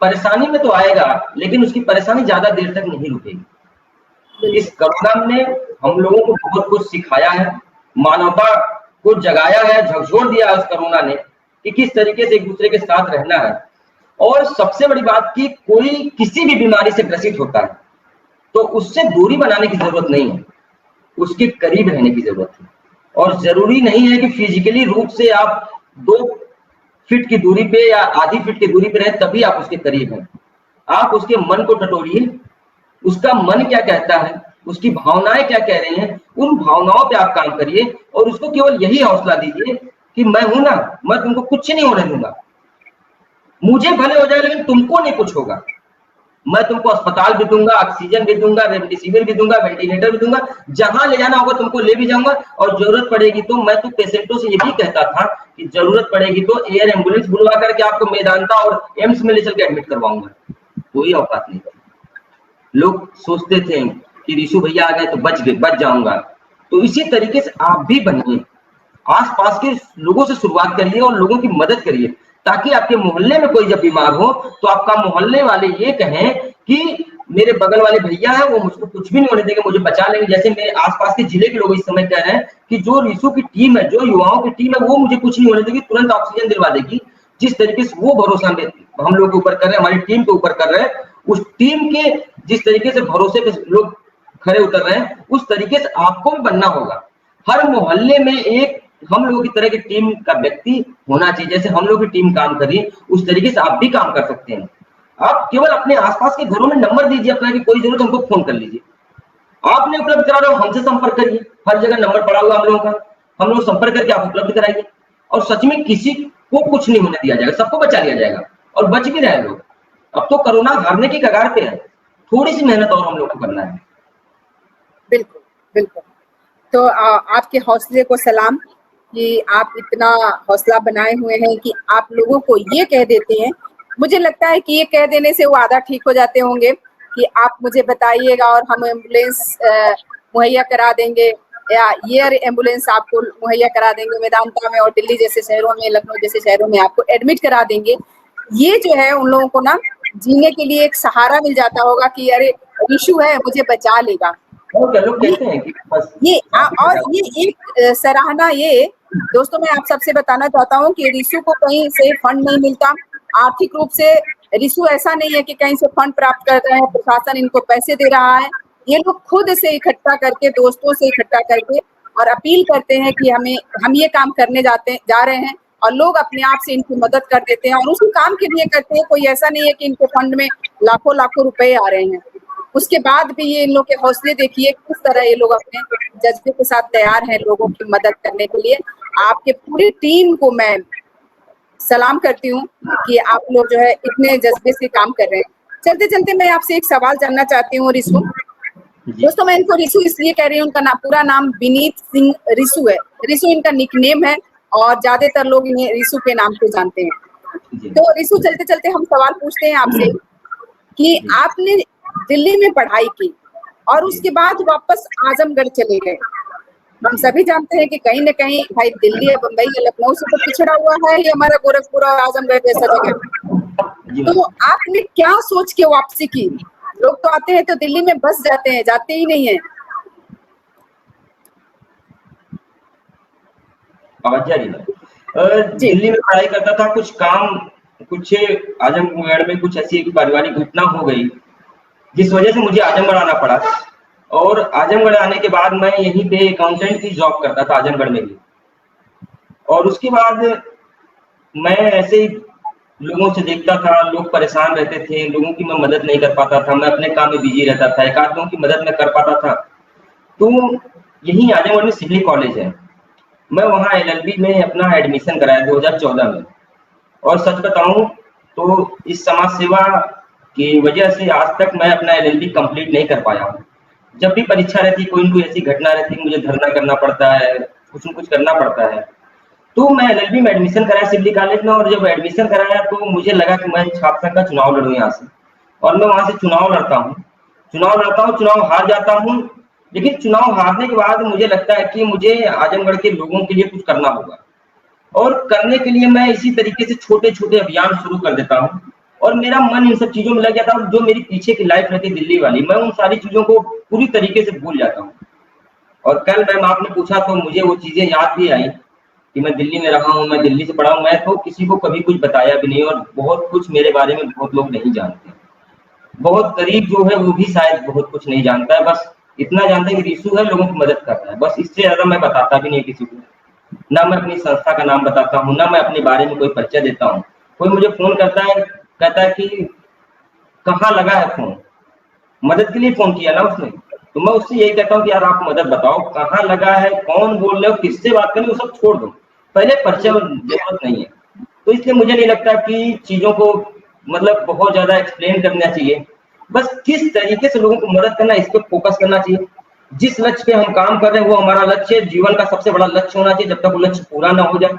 परेशानी में तो आएगा, लेकिन उसकी परेशानी ज्यादा देर तक नहीं रुकेगी। इस कोरोना ने हम लोगों को बहुत कुछ सिखाया है, मानवता को जगाया है, झकझोर दिया है उस कोरोना ने कि किस तरीके से एक दूसरे के साथ रहना है। और सबसे बड़ी बात कि कोई किसी भी बीमारी से ग्रसित होता है तो उससे दूरी बनाने की जरूरत नहीं है, उसके करीब रहने की जरूरत है। और जरूरी नहीं है कि फिजिकली रूप से आप 2 फीट की दूरी पे या आधी फीट की दूरी पे रहे तभी आप उसके करीब हैं। आप उसके मन को टटोलिए, उसका मन क्या कहता है, उसकी भावनाएं क्या कह रही हैं, उन भावनाओं पे आप काम करिए और उसको केवल यही हौसला दीजिए कि मैं हूं ना, मैं तुमको कुछ नहीं होने दूंगा, मुझे भले हो जाए लेकिन तुमको नहीं कुछ होगा। मैं तुमको अस्पताल भी दूंगा, ऑक्सीजन भी दूंगा, रेमडेसिविर भी दूंगा, वेंटिलेटर भी दूंगा, जहां ले जाना होगा तुमको ले भी जाऊंगा। और जरूरत पड़ेगी तो मैं तो पेशेंटों से ये भी कहता था कि जरूरत पड़ेगी तो एयर एम्बुलेंस बुलवा करके आपको मेदांता और एम्स में ले चल के एडमिट करवाऊंगा, कोई औकात नहीं। लोग सोचते थे कि ऋषु भैया आ गए तो बच जाऊंगा। तो इसी तरीके से आप भी बनिए, आसपास के लोगों से शुरुआत करिए और लोगों की मदद करिए, ताकि आपके मोहल्ले में कोई जब बीमार हो तो आपका मोहल्ले वाले ये कहें कि मेरे बगल वाले भैया हैं, वो मुझको कुछ भी नहीं होने देंगे, मुझे बचा लेंगे। जैसे मेरे आसपास के जिले के लोग इस समय कह रहे हैं कि जो ऋषु की टीम है, जो युवाओं की टीम है, वो मुझे कुछ नहीं होने देगी, तुरंत ऑक्सीजन दिलवा देगी। जिस तरीके से वो भरोसा हम लोग के ऊपर कर रहे हैं, हमारी टीम के ऊपर कर रहे हैं, उस टीम के जिस तरीके से भरोसे पे लोग खड़े उतर रहे हैं, उस तरीके से आपको भी बनना होगा। हर मोहल्ले में एक हम लोगों की तरह की टीम का व्यक्ति होना चाहिए। जैसे हम लोग की टीम काम कर रही है, उस तरीके से आप भी काम कर सकते हैं। आप केवल अपने आसपास के घरों में नंबर दीजिए अपना कि कोई जरूरत हमको फोन कर लीजिए, आपने उपलब्ध करा रहे हो, हमसे संपर्क करिए, हर जगह नंबर पड़ा हुआ हम लोगों का, हम लोग संपर्क करके आप उपलब्ध कराइए। और सच में किसी को कुछ नहीं होने दिया जाएगा, सबको बचा लिया जाएगा और बच भी रहे लोग। अब तो कोरोना हारने की कगार पे है, थोड़ी सी मेहनत और हम लोग को करना है। बिल्कुल, बिल्कुल। तो आपके हौसले को सलाम कि आप इतना हौसला बनाए हुए हैं कि आप लोगों को ये कह देते हैं। मुझे लगता है कि ये कह देने से वो आधा ठीक हो जाते होंगे कि आप मुझे बताइएगा और हम एम्बुलेंस मुहैया करा देंगे या एयर एम्बुलेंस आपको मुहैया करा देंगे वेदांता में और दिल्ली जैसे शहरों में, लखनऊ जैसे शहरों में आपको एडमिट करा देंगे। ये जो है उन लोगों को ना जीने के लिए एक सहारा मिल जाता होगा कि अरे ऋषु है मुझे बचा लेगा। और क्या लोग ये कहते हैं कि बस और ये एक सराहना ये दोस्तों मैं आप सबसे बताना चाहता हूँ कि रिसु को कहीं से फंड नहीं मिलता। आर्थिक रूप से रिसु ऐसा नहीं है कि कहीं से फंड प्राप्त कर रहे हैं, प्रशासन इनको पैसे दे रहा है। ये लोग खुद से इकट्ठा करके, दोस्तों से इकट्ठा करके और अपील करते हैं कि हम ये काम करने जा रहे हैं और लोग अपने आप से इनकी मदद कर देते हैं और उसी काम के लिए करते हैं। कोई ऐसा नहीं है कि इनके फंड में लाखों लाखों रुपए आ रहे हैं। उसके बाद भी ये इन लोग के हौसले देखिए किस तरह ये लोग अपने जज्बे के साथ तैयार हैं लोगों की मदद करने के लिए। आपके पूरी टीम को मैं सलाम करती हूँ कि आप लोग जो है इतने जज्बे से काम कर रहे हैं। चलते चलते मैं आपसे एक सवाल जानना चाहती हूँ रिसु। जी दोस्तों मैं इनको रिसु इसलिए कह रही हूँ, उनका पूरा नाम विनीत सिंह रिसु है। रिसु इनका निकनेम है और ज्यादातर लोग इन्हें रिसु के नाम से जानते हैं। जी तो रिसु चलते चलते हम सवाल पूछते हैं आपसे कि जी आपने दिल्ली में पढ़ाई की और जी उसके बाद वापस आजमगढ़ चले गए। हम जी सभी जानते हैं कि कहीं न कहीं भाई दिल्ली या बम्बई या लखनऊ से तो पिछड़ा हुआ है ये हमारा गोरखपुर और आजमगढ़ जैसा जगह। जी तो मैम। आपने क्या सोच के वापसी की? लोग तो आते हैं तो दिल्ली में बस जाते हैं, जाते ही नहीं है। आवाज जा रही है? जी, दिल्ली में पढ़ाई करता था, कुछ काम, कुछ आजमगढ़ में कुछ ऐसी एक पारिवारिक घटना हो गई जिस वजह से मुझे आजमगढ़ आना पड़ा। और आजमगढ़ आने के बाद मैं यहीं पे अकाउंटेंट की जॉब करता था आजमगढ़ में भी। और उसके बाद मैं ऐसे ही लोगों से देखता था, लोग परेशान रहते थे, लोगों की मैं मदद नहीं कर पाता था, मैं अपने काम में बिजी रहता था, एक आध लोगों की मदद मैं कर पाता था। तो यहीं आजमगढ़ में सिविल कॉलेज है, मैं वहाँ एलएलबी में अपना एडमिशन कराया 2014 में। और सच बताऊं तो इस समाज सेवा की वजह से आज तक मैं अपना एलएलबी कंप्लीट नहीं कर पाया हूँ। जब भी परीक्षा रहती, कोई न कोई ऐसी घटना रहती, मुझे धरना करना पड़ता है, कुछ न कुछ करना पड़ता है। तो मैं एलएलबी में एडमिशन कराया सिवली कॉलेज में, और जब एडमिशन कराया तो मुझे लगा कि मैं छात्र संघ का चुनाव लड़ूँ यहाँ से। और मैं वहाँ से चुनाव हार जाता हूँ। लेकिन चुनाव हारने के बाद मुझे लगता है कि मुझे आजमगढ़ के लोगों के लिए कुछ करना होगा। और करने के लिए मैं इसी तरीके से छोटे-छोटे अभियान शुरू कर देता हूँ। और मेरा मन इन सब चीज़ों में लग जाता है, और जो मेरी पीछे की लाइफ़ रहती है दिल्ली वाली, मैं उन सारी चीज़ों को पूरी तरीके से भूल जाता हूँ। और कल मैम आपने पूछा तो मुझे वो चीज़ें याद भी आई कि मैं दिल्ली में रहा हूँ, मैं दिल्ली से पढ़ा हूँ। मैं तो किसी को कभी कुछ बताया भी नहीं, और बहुत कुछ मेरे बारे में बहुत लोग नहीं जानते। बहुत करीब जो है वो भी शायद बहुत कुछ नहीं जानता है, बस इतना जानता है कि ऋषु है, लोगों की मदद कर रहा है। बस इससे ज़्यादा मैं बताता भी नहीं किसी को। ना मैं अपनी संस्था का नाम बताता हूँ, ना मैं अपने बारे में कोई परिचय देता हूँ। कोई मुझे फ़ोन करता है, कहता है कि कहाँ लगा है फ़ोन? मदद के लिए फ़ोन किया ना उसने। तो मैं उससे यही कहता हूँ कि यार आप मदद बताओ, कहाँ लगा है, कौन बोल रहे हो, किससे बात करनी है, वो सब छोड़ दो। पहले परिचय ज़रूरत नहीं है। तो इसलिए मुझे नहीं लगता कि चीज़ों को मतलब बहुत ज़्यादा एक्सप्लेन करना चाहिए। बस किस तरीके से लोगों को मदद करना है, इस पे फ़ोकस करना चाहिए। जिस लक्ष्य पे हम काम कर रहे हैं वो हमारा लक्ष्य है, जीवन का सबसे बड़ा लक्ष्य होना चाहिए, जब तक वो लक्ष्य पूरा ना हो जाए।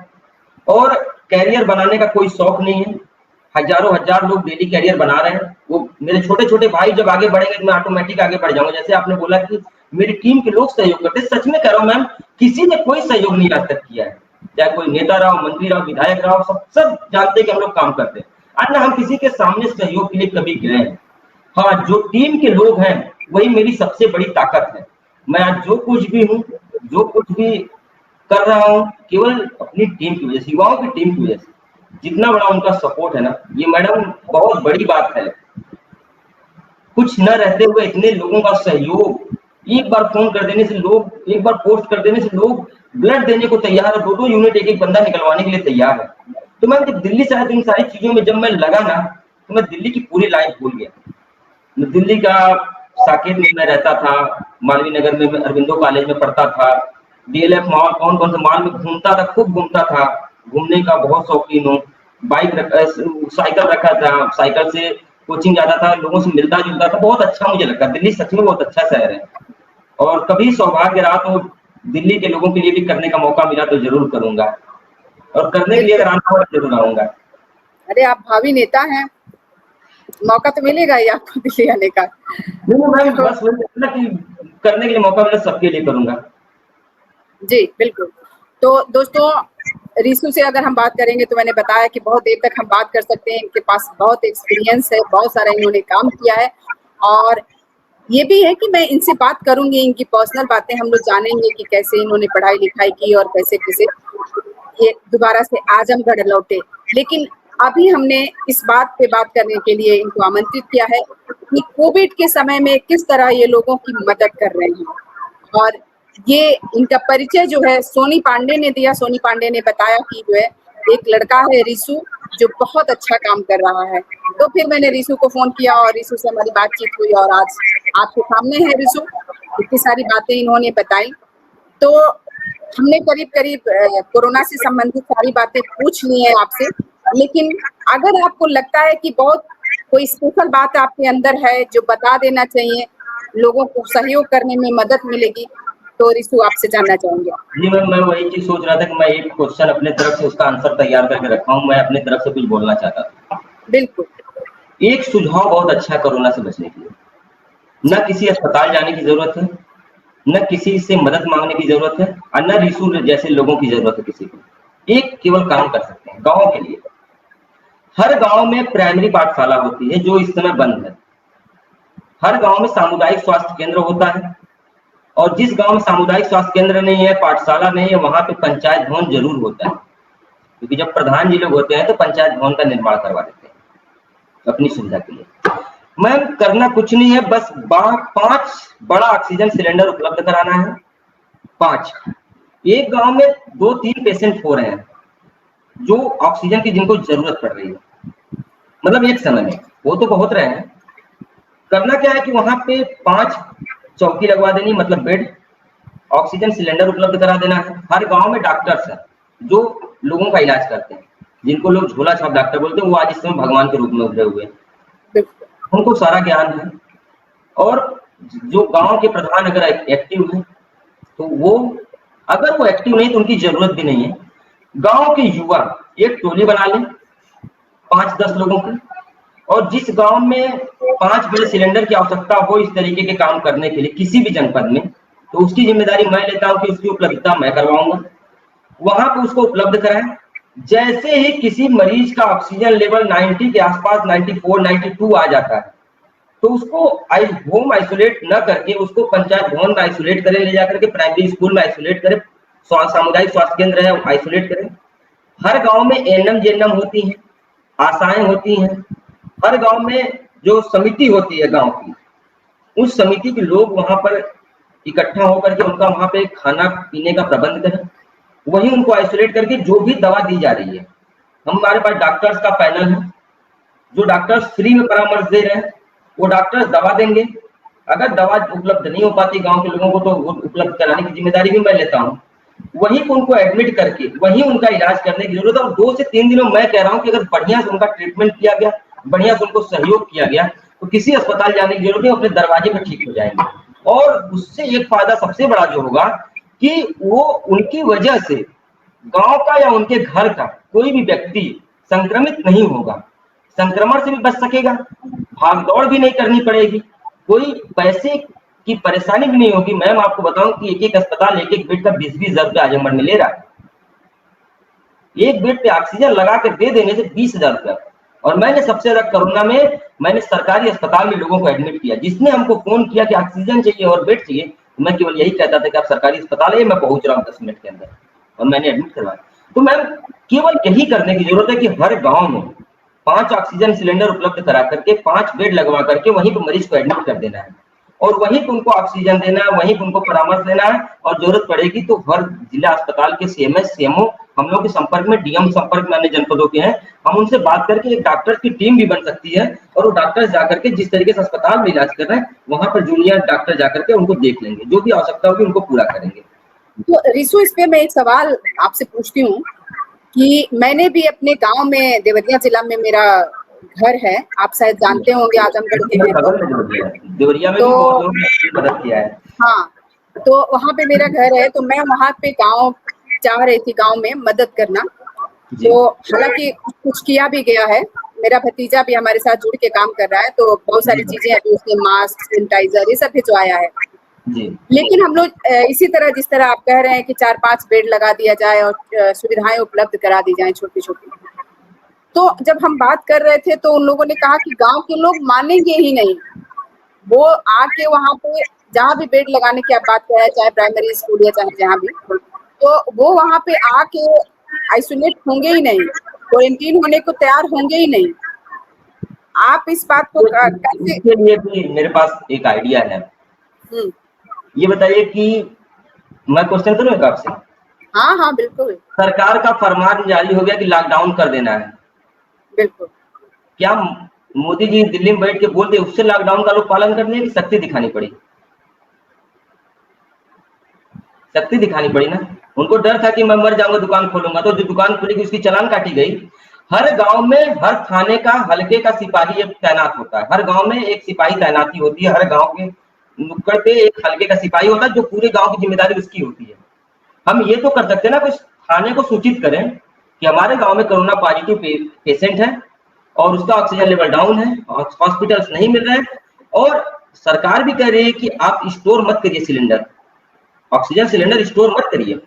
और करियर बनाने का कोई शौक नहीं है। हज़ारों हज़ार लोग डेली करियर बना रहे हैं। वो मेरे छोटे-छोटे भाई जब आगे बढ़ेंगे तो मैं ऑटोमेटिक आगे बढ़ जाऊँगा। जैसे आपने बोला कि मेरी टीम के लोग सहयोग करते हैं, सच में कह रहा हूँ मैम, किसी ने कोई सहयोग नहीं आज तक किया है। चाहे कोई नेता रहा हो, मंत्री रहा हो, विधायक रहा हो, सब जानते हैं कि हम लोग काम करते हैं। और ना हम किसी के सामने सहयोग के लिए कभी गए हैं। हाँ, जो टीम के लोग हैं, वही मेरी सबसे बड़ी ताकत है। मैं आज जो कुछ भी हूँ, जो कुछ भी कर रहा हूँ, केवल अपनी टीम की वजह से, युवाओं की टीम की वजह से। जितना बड़ा उनका सपोर्ट है ना, ये मैडम बहुत बड़ी बात है। कुछ न रहते हुए इतने लोगों का सहयोग, एक बार फ़ोन कर देने से लोग, एक बार पोस्ट कर देने से लोग ब्लड देने को तैयार है, 2-2 यूनिट एक-एक बंदा निकलवाने के लिए तैयार है। तो मैं जब दिल्ली से आया तो इन सारी चीज़ों में जब मैं लगा ना, तो मैं दिल्ली की पूरी लाइफ़ भूल गया। दिल्ली का साकेत में मैं रहता था, मालवीय नगर में मैं अरविंदो कॉलेज में पढ़ता था, डीएलएफ मॉल, कौन कौन से मॉल में घूमता था, खूब घूमता था, घूमने का बहुत शौकीन हूँ। साइकिल रखा था, साइकिल से कोचिंग जाता था, लोगों से मिलता जुलता था, बहुत अच्छा मुझे लगता। दिल्ली सच में बहुत अच्छा शहर है, और कभी सौभाग्य रहा तो दिल्ली के लोगों के लिए भी करने का मौका मिला तो जरूर करूंगा, और करने के लिए अगर बिल्कुल। आना होगा जरूर आऊंगा। अरे आप भावी नेता हैं, मौका तो मिलेगा ही आपको दिल्ली आने का। नहीं मैम, तो बस वही कहते हैं ना कि करने के लिए मौका मिला सबके लिए करूंगा। जी, बिल्कुल। तो दोस्तों, रीशु से अगर हम बात करेंगे तो मैंने बताया कि बहुत देर तक हम बात कर सकते हैं। इनके पास बहुत एक्सपीरियंस है, बहुत सारा इन्होंने काम किया है, और ये भी है कि मैं इनसे बात करूँगी, इनकी पर्सनल बातें हम लोग जानेंगे कि कैसे इन्होंने पढ़ाई-लिखाई की और कैसे-कैसे ये दोबारा से आजमगढ़ लौटे। लेकिन अभी हमने इस बात पे बात करने के लिए इनको आमंत्रित किया है कि कोविड के समय में किस तरह ये लोगों की मदद कर रहे हैं, और ये इनका परिचय जो है सोनी पांडे ने दिया। सोनी पांडे ने बताया कि जो है एक लड़का है रीशु, जो बहुत अच्छा काम कर रहा है। तो फिर मैंने रीशु को फ़ोन किया और रीशु से हमारी बातचीत हुई, और आज आपके सामने है रीशु। इतनी सारी बातें इन्होंने बताई। तो हमने करीब-करीब कोरोना से संबंधित सारी बातें पूछ ली हैं आपसे, लेकिन अगर आपको लगता है कि बहुत कोई स्पेशल बात आपके अंदर है जो बता देना चाहिए, लोगों को सहयोग करने में मदद मिलेगी, तो रीशु आपसे जानना चाहूँगी। जी मैम, मैं वही चीज सोच रहा था कि मैं एक क्वेश्चन अपने तरफ से उसका आंसर तैयार करके रखा हूँ, मैं अपने तरफ से कुछ बोलना चाहता था। बिल्कुल। एक सुझाव बहुत अच्छा है कोरोना से बचने के लिए, जी। न किसी अस्पताल जाने की जरूरत है, न किसी से मदद मांगने की जरूरत है, और न रीशु जैसे लोगों की जरूरत है किसी को। एक केवल काम कर सकते हैं गाँव के लिए। हर गाँव में प्राइमरी पाठशाला होती है जो इस समय बंद है। हर गाँव में सामुदायिक स्वास्थ्य केंद्र होता है, और जिस गाँव में सामुदायिक स्वास्थ्य केंद्र नहीं है, पाठशाला नहीं है, वहाँ पे पंचायत भवन जरूर होता है, क्योंकि जब प्रधान जी लोग होते हैं तो पंचायत भवन का निर्माण करवा देते हैं अपनी सुविधा के लिए। मैम, करना कुछ नहीं है, बस 5 बड़ा ऑक्सीजन सिलेंडर उपलब्ध कराना है। 5। एक गांव में 2-3 पेशेंट हो रहे हैं जो ऑक्सीजन की जिनको जरूरत पड़ रही है, मतलब एक समय में, वो तो बहुत रहे हैं। करना क्या है कि वहां पे 5 चौकी लगवा देनी, मतलब बेड, ऑक्सीजन सिलेंडर उपलब्ध करा देना है। हर गांव में डॉक्टर्स हैं जो लोगों का इलाज करते हैं, जिनको लोग झोला छाप डॉक्टर बोलते हैं, वो आज इस समय भगवान के रूप में उभरे हुए हैं, बिल्कुल। उनको सारा ज्ञान है। और जो गांव के प्रधान अगर एक्टिव है तो वो, अगर वो एक्टिव नहीं तो उनकी जरूरत भी नहीं है। गांव के युवा एक टोली बना लें 5-10 लोगों की, और जिस गांव में 5 बड़े सिलेंडर की आवश्यकता हो इस तरीके के काम करने के लिए किसी भी जनपद में, तो उसकी जिम्मेदारी मैं लेता हूं कि उसकी उपलब्धता मैं करवाऊंगा, वहां पे उसको उपलब्ध कराएं। जैसे ही किसी मरीज का ऑक्सीजन लेवल 90 के आसपास, 94, 92 आ जाता है, तो उसको होम आइसोलेट न करके उसको पंचायत भवन में आइसोलेट करें, ले जाकर के प्राइमरी स्कूल में आइसोलेट करें, सामुदायिक स्वास्थ्य केंद्र है आइसोलेट करें। हर गांव में एएनएम जेएनएम होती हैं, आशाएं होती हैं। हर गांव में जो समिति होती है गांव की, उस समिति के लोग वहां पर इकट्ठा होकर के उनका वहां पे खाना पीने का प्रबंध करें, वहीं उनको आइसोलेट करके जो भी दवा दी जा रही है, हमारे पास डॉक्टर्स का पैनल है, जो डॉक्टर्स फ्री में परामर्श दे रहे हैं, वो डॉक्टर्स दवा देंगे। अगर दवा उपलब्ध नहीं हो पाती गांव के लोगों को, तो वो उपलब्ध कराने की जिम्मेदारी भी मैं लेता हूँ। वहीं उनको एडमिट करके वहीं उनका इलाज करने की जरूरत है, और 2 से 3 दिनों में कह रहा हूँ कि अगर बढ़िया से उनका ट्रीटमेंट किया गया, बढ़िया से उनको सहयोग किया गया, तो किसी अस्पताल जाने की जरूरत नहीं, अपने दरवाजे में ठीक हो जाएंगे। और उससे एक फायदा सबसे बड़ा जो होगा कि वो उनकी वजह से गांव का या उनके घर का कोई भी व्यक्ति संक्रमित नहीं होगा, संक्रमण से भी बच सकेगा, भागदौड़ भी नहीं करनी पड़ेगी, कोई पैसे की परेशानी भी नहीं होगी। मैम आपको बताऊं कि एक-एक अस्पताल एक-एक बेड का 20-20 हजार रुपया आजमगढ़ में ले रहा है। एक बेड पे ऑक्सीजन लगा कर दे देने से 20,000 रुपया। और मैंने सबसे ज्यादा कोरोना में मैंने सरकारी अस्पताल में लोगों को एडमिट किया। जिसने हमको फोन किया कि ऑक्सीजन चाहिए और बेड चाहिए, मैं केवल यही कहता था कि आप सरकारी अस्पताल है, मैं पहुंच रहा हूँ 10 मिनट के अंदर, और मैंने एडमिट करवाया। तो मैम केवल यही करने की जरूरत है कि हर गांव में 5 ऑक्सीजन सिलेंडर उपलब्ध करा करके 5 बेड लगवा करके वहीं पर मरीज को एडमिट कर देना है। और वहीं पे उनको ऑक्सीजन देना है, वहीं पे उनको परामर्श देना है, और जरूरत पड़ेगी तो हर जिला अस्पताल के सीएमएस सीएमओ हम लोग के संपर्क में, डीएम संपर्क में अन्य जनपदों के हैं, हम उनसे बात करके एक डॉक्टर की टीम भी बन सकती है, और वो डॉक्टर जाकर के जिस तरीके से अस्पताल में इलाज कर रहे हैं वहां पर जूनियर डॉक्टर जाकर के उनको देख लेंगे, जो भी आवश्यकता होगी उनको पूरा करेंगे। तो रिशु, इस पे मैं एक सवाल आपसे पूछती हूँ कि मैंने भी अपने गांव में, देवरिया जिला में मेरा घर है, आप शायद जानते होंगे, आजमगढ़ के हैं देवरिया में तो भी बहुत लोगों ने मदद किया है। हाँ, तो वहाँ पे मेरा घर है, तो मैं वहाँ पे गांव चाह रही थी, गांव में मदद करना। तो हालांकि कुछ किया भी गया है, मेरा भतीजा भी हमारे साथ जुड़ के काम कर रहा है, तो बहुत सारी चीजें अभी उसने मास्क, सैनिटाइजर ये सब भिजवाया है। जी। लेकिन हम लोग इसी तरह, जिस तरह आप कह रहे हैं कि 4-5 बेड लगा दिया जाए और सुविधाएं उपलब्ध करा दी जाए छोटी छोटी, तो जब हम बात कर रहे थे तो उन लोगों ने कहा कि गांव के लोग मानेंगे ही नहीं। वो आके वहां पे जहाँ भी बेड लगाने की आप बात कर रहे हैं, चाहे प्राइमरी स्कूल या चाहे जहाँ भी, तो वो वहां पे आके आइसोलेट होंगे ही नहीं, क्वारंटीन होने को तैयार होंगे ही नहीं। आप इस बात को कैसे? इसके लिए भी मेरे पास एक आइडिया है। ये बताइए कि मैं क्वेश्चन करूँ एक आपसे? हाँ हाँ बिल्कुल। सरकार का फरमान जारी हो गया कि लॉकडाउन कर देना है, बिल्कुल। क्या मोदी जी दिल्ली में बैठ के बोलते उससे लॉकडाउन का लोग पालन करने की शक्ति दिखानी पड़ी? शक्ति दिखानी पड़ी ना। उनको डर था कि मैं मर जाऊंगा दुकान खोलूंगा, तो जो दुकान खुलेगी उसकी चालान काटी गई। हर गांव में हर थाने का हल्के का सिपाही एक तैनात होता है, हर गांव में एक सिपाही तैनाती होती है, हर गांव के नुक्कड़ पे एक हल्के का सिपाही होता है, जो पूरे गांव की जिम्मेदारी उसकी होती है। हम ये तो कर सकते हैं ना, कुछ थाने को सूचित करें कि हमारे गांव में कोरोना पॉजिटिव पेशेंट है और उसका ऑक्सीजन लेवल डाउन है, हॉस्पिटल्स नहीं मिल रहे हैं, और सरकार भी कह रही है कि आप स्टोर मत करिए सिलेंडर, ऑक्सीजन सिलेंडर स्टोर मत करिए।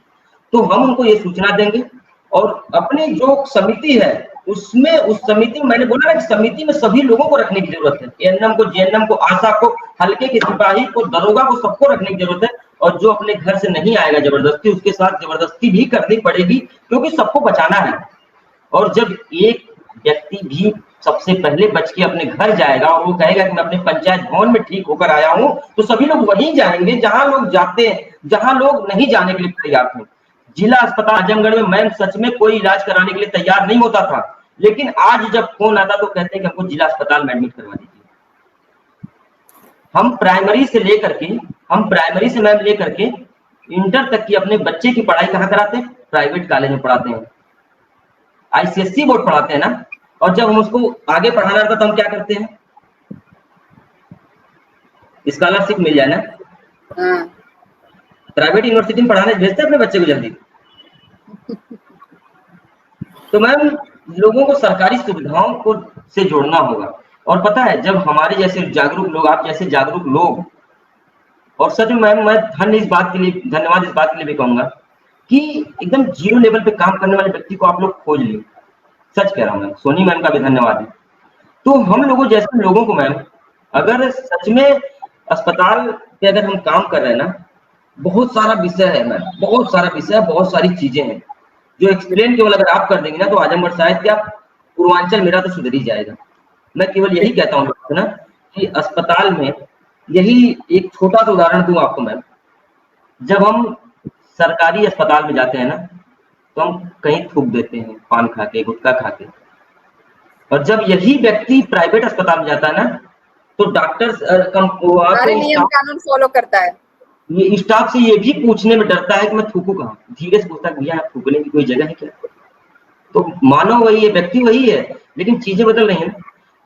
तो हम उनको ये सूचना देंगे, और अपनी जो समिति है उसमें, उस समिति में मैंने बोला ना कि समिति में सभी लोगों को रखने की जरूरत है, एएनएम को, जेएनएम को, आशा को, हल्के के सिपाही को, दरोगा को, सबको रखने की जरूरत है। और जो अपने घर से नहीं आएगा जबरदस्ती, उसके साथ जबरदस्ती भी करनी पड़ेगी, क्योंकि सबको बचाना है। और जब एक व्यक्ति भी सबसे पहले बच के अपने घर जाएगा और वो कहेगा कि मैं अपने पंचायत भवन में ठीक होकर आया हूं, तो सभी लोग वहीं जाएंगे जहां लोग जाते हैं, जहां लोग नहीं जाने के लिए तैयार थे। जिला अस्पताल आजमगढ़ में मैं सच में कोई इलाज कराने के लिए तैयार नहीं होता था, लेकिन आज जब फोन आता तो कहते हैं कि हमको जिला अस्पताल में एडमिट करवा दीजिए। हम प्राइमरी से मैम लेकर के इंटर तक की अपने बच्चे की पढ़ाई कहाँ कराते हैं? प्राइवेट कॉलेज में पढ़ाते हैं, आईसीएससी बोर्ड पढ़ाते हैं ना। और जब हम उसको आगे पढ़ाना रहता तो हम क्या करते हैं? स्कॉलरशिप मिल जाए ना, प्राइवेट यूनिवर्सिटी में पढ़ाने भेजते हैं अपने बच्चे को जल्दी। तो मैम लोगों को सरकारी सुविधाओं को से जोड़ना होगा। और पता है, जब हमारे जैसे जागरूक लोग, आप जैसे जागरूक लोग, और सच में मैम मैं धन्यवाद इस बात के लिए भी कहूंगा कि एकदम जीरो लेवल पे काम करने वाले व्यक्ति को आप लोग खोज लिए। सच कह रहा हूँ मैं, सोनी मैम का भी धन्यवाद है। तो हम लोगों जैसे लोगों को मैम, अगर सच में अस्पताल पे अगर हम काम कर रहे हैं ना, बहुत सारा विषय है मैम, बहुत सारा विषय, बहुत सारी चीजें हैं जो एक्सप्लेन केवल अगर आप कर देंगे ना, तो आजमगढ़ शायद क्या पूर्वांचल मेरा तो सुधर ही जाएगा। मैं केवल यही कहता हूँ ना कि अस्पताल में, यही एक छोटा सा उदाहरण दूं आपको मैम, जब हम सरकारी अस्पताल में जाते हैं ना, तो हम कहीं थूक देते हैं, पान खा के, गुटखा खा के। और जब यही व्यक्ति प्राइवेट अस्पताल में जाता है ना, तो डॉक्टर सारे नियम कानून फॉलो करता है। ये स्टाफ से ये भी पूछने में डरता है कि मैं थूकू कहाँ, धीरे से पूछता है भैया थूकने की कोई जगह है क्या? तो मानो वही है, व्यक्ति वही है, लेकिन चीजें बदल रही हैं।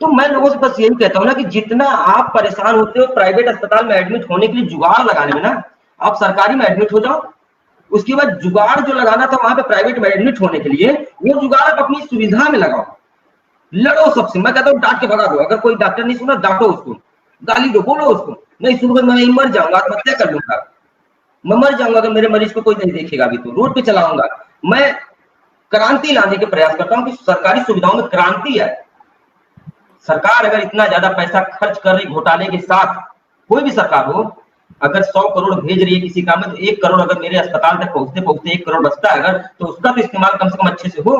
तो मैं लोगों से बस यही कहता हूँ ना कि जितना आप परेशान होते हो प्राइवेट अस्पताल में एडमिट होने के लिए जुगाड़ लगाने में ना, आप सरकारी में एडमिट हो जाओ। उसके बाद जुगाड़ जो लगाना था वहां पे प्राइवेट में एडमिट होने के लिए, वो जुगाड़ आप अपनी सुविधा में लगाओ, लड़ो सबसे। मैं कहता हूँ डांट के भगा दो, अगर कोई डॉक्टर नहीं सुना डांटो उसको, गाली दो, बोलो उसको, नहीं सुनकर मैं मर जाऊंगा, आत्महत्या कर लूंगा, मैं मर जाऊंगा अगर मेरे मरीज को कोई नहीं देखेगा, अभी तो रोड पे चलाऊंगा। मैं क्रांति लाने के प्रयास करता हूँ कि सरकारी सुविधाओं में क्रांति है। सरकार अगर इतना ज्यादा पैसा खर्च कर रही घोटाले के साथ, कोई भी सरकार हो, अगर 100 करोड़ भेज रही है किसी काम में, तो 1 करोड़ अगर मेरे अस्पताल तक पहुंचते पहुंचते 1 करोड़ बचता है अगर, तो उसका तो इस्तेमाल कम से कम अच्छे से हो।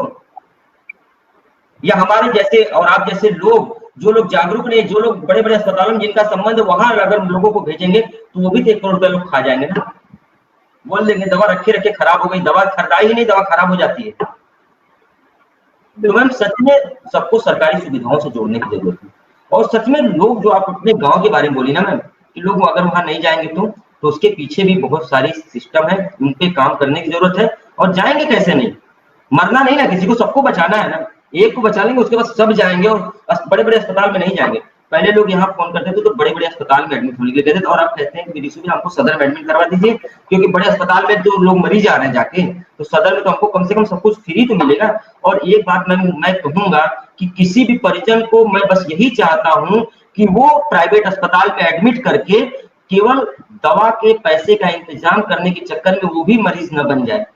या हमारे जैसे और आप जैसे लोग जो लोग जागरूक नहीं, जो लोग बड़े-बड़े अस्पतालों में जिनका संबंध है, वहाँ अगर लोगों को भेजेंगे तो वो भी तो 1 करोड़ रुपए लोग खा जाएँगे ना। बोल देंगे दवा रखे-रखे खराब हो गई, दवा खरीदाई ही नहीं, दवा खराब हो जाती है। तो मैम सच में सबको सरकारी सुविधाओं से जोड़ने की ज़रूरत है। और सच में लोग जो आप अपने गाँव के बारे में बोली ना मैम, कि लोग अगर वहाँ नहीं जाएँगे तो उसके पीछे भी बहुत सारी सिस्टम है, उन पे काम करने की ज़रूरत है और जाएँगे कैसे नहीं? मरना नहीं ना किसी को, सबको बचाना है ना। एक को बचा लेंगे उसके बाद सब जाएँगे और बड़े-बड़े अस्पताल में नहीं जाएँगे। पहले लोग यहाँ फ़ोन करते थे तो बड़े-बड़े अस्पताल में एडमिट होने के लिए कहते थे और आप कहते हैं कि ऋषि भैया हमको सदर में एडमिट करवा दीजिए, क्योंकि बड़े अस्पताल में तो लोग मर ही जा रहे हैं जाके, तो सदर में तो हमको कम से कम सब कुछ फ्री तो मिलेगा। और एक बात मैं कहूँगा कि किसी भी परिजन को मैं बस यही चाहता हूँ कि वो प्राइवेट अस्पताल में एडमिट करके केवल दवा के पैसे का इंतज़ाम करने के चक्कर में वो भी मरीज़ न बन जाए।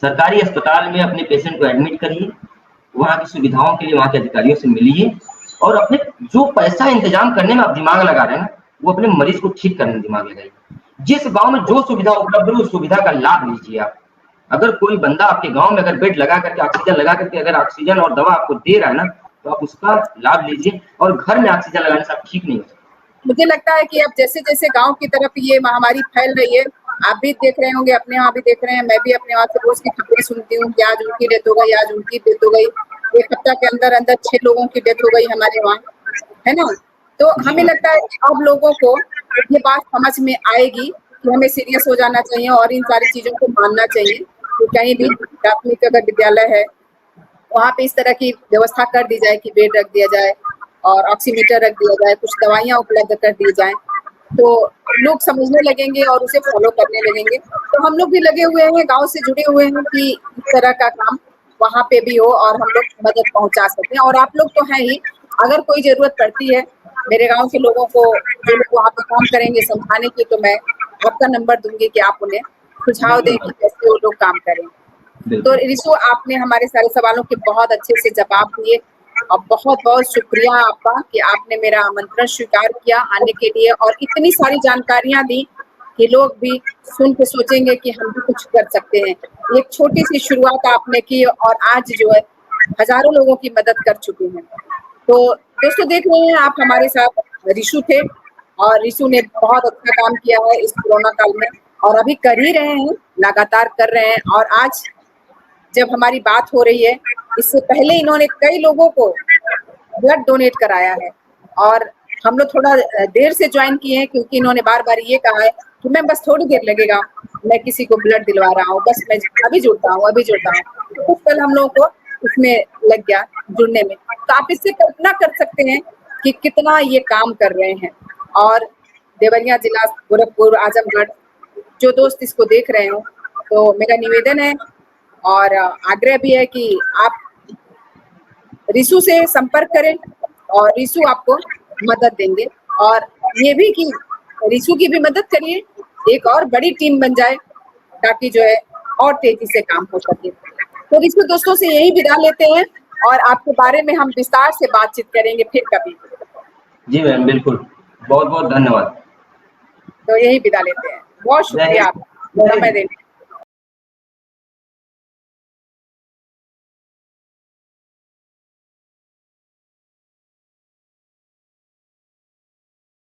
सरकारी अस्पताल में अपने पेशेंट को एडमिट करिए, वहाँ की सुविधाओं के लिए वहाँ के अधिकारियों से मिलिए और अपने जो पैसा इंतजाम करने में आप दिमाग लगा रहे हैं ना, वो अपने मरीज को ठीक करने में दिमाग लगाइए। जिस गाँव में जो सुविधा उपलब्ध है, उस सुविधा का लाभ लीजिए आप। अगर कोई बंदा आपके गाँव में अगर बेड लगा करके, ऑक्सीजन लगा करके अगर ऑक्सीजन और दवा आपको दे रहा है ना, तो आप उसका लाभ लीजिए और घर में ऑक्सीजन लगाने से आप ठीक नहीं हो सकते। मुझे लगता है कि अब जैसे-जैसे गाँव की तरफ ये महामारी फैल रही है, आप भी देख रहे होंगे, अपने वहाँ भी देख रहे हैं, मैं भी अपने वहाँ से रोज़ की खबरें सुनती हूँ कि आज उनकी डेथ हो गई, आज उनकी डेथ हो गई। 1 हफ्ता के अंदर-अंदर 6 लोगों की डेथ हो गई हमारे वहाँ, है ना? तो जी हमें मैम। लगता है कि अब लोगों को ये बात समझ में आएगी कि हमें सीरियस हो जाना चाहिए और इन सारी चीज़ों को मानना चाहिए कि कहीं भी बिल्कुल। प्राथमिक अगर विद्यालय है, वहाँ पे इस तरह की व्यवस्था कर दी जाए कि बेड रख दिया जाए और ऑक्सीमीटर रख दिया जाए, कुछ दवाइयाँ उपलब्ध कर दी जाएँ, तो लोग समझने लगेंगे और उसे फ़ॉलो करने लगेंगे। तो हम लोग भी लगे हुए हैं, गाँव से जुड़े हुए हैं कि इस तरह का काम वहाँ पे भी हो और हम लोग मदद पहुँचा सकें और आप लोग तो हैं ही, अगर कोई ज़रूरत पड़ती है, मेरे गाँव के लोगों को, जो लोग वहाँ पे काम करेंगे समझाने की, तो मैं आपका नंबर दूँगी कि आप उन्हें सुझाव बिल्कुल दें कि मैम, कैसे वो लोग काम करें। तो बिल्कुल। रिशु, आपने हमारे सारे सवालों के बहुत अच्छे से जवाब दिए और बहुत-बहुत शुक्रिया आपका कि आपने मेरा आमंत्रण स्वीकार किया आने के लिए और इतनी सारी जानकारियाँ दी कि लोग भी सुन के सोचेंगे कि हम भी कुछ कर सकते हैं। एक छोटी-सी शुरुआत आपने की और आज जो है हज़ारों लोगों की मदद कर चुके हैं। तो दोस्तों देख रहे हैं आप, हमारे साथ रिशु थे और रिशु ने बहुत अच्छा काम किया है इस कोरोना काल में और अभी कर ही रहे हैं, लगातार कर रहे हैं और आज जब हमारी बात हो रही है, इससे पहले इन्होंने कई लोगों को ब्लड डोनेट कराया है और हम लोग थोड़ा देर से ज्वाइन किए हैं क्योंकि इन्होंने बार-बार ये कहा है कि मैम बस थोड़ी देर लगेगा, मैं किसी को ब्लड दिलवा रहा हूँ, बस मैं अभी जुड़ता हूँ, अभी जुड़ता हूँ। तो कुछ पल हम लोगों को उसमें लग गया जुड़ने में। तो आप इससे कल्पना कर सकते हैं कि कितना ये काम कर रहे हैं और देवरिया जिला, गोरखपुर, आजमगढ़, जो दोस्त इसको देख रहे हो, तो मेरा निवेदन है और आग्रह भी है कि आप रिशु से संपर्क करें और रिशु आपको मदद देंगे और ये भी कि रिशु की भी मदद करिए, एक और बड़ी टीम बन जाए ताकि जो है और तेजी से काम हो सके। तो रिशु दोस्तों से यही विदा लेते हैं और आपके बारे में हम विस्तार से बातचीत करेंगे फिर कभी। जी मैम, बिल्कुल। बहुत-बहुत धन्यवाद। तो यही विदा लेते हैं। बहुत जय शुक्रिया हिंद। आपका जय समय हिंद। देने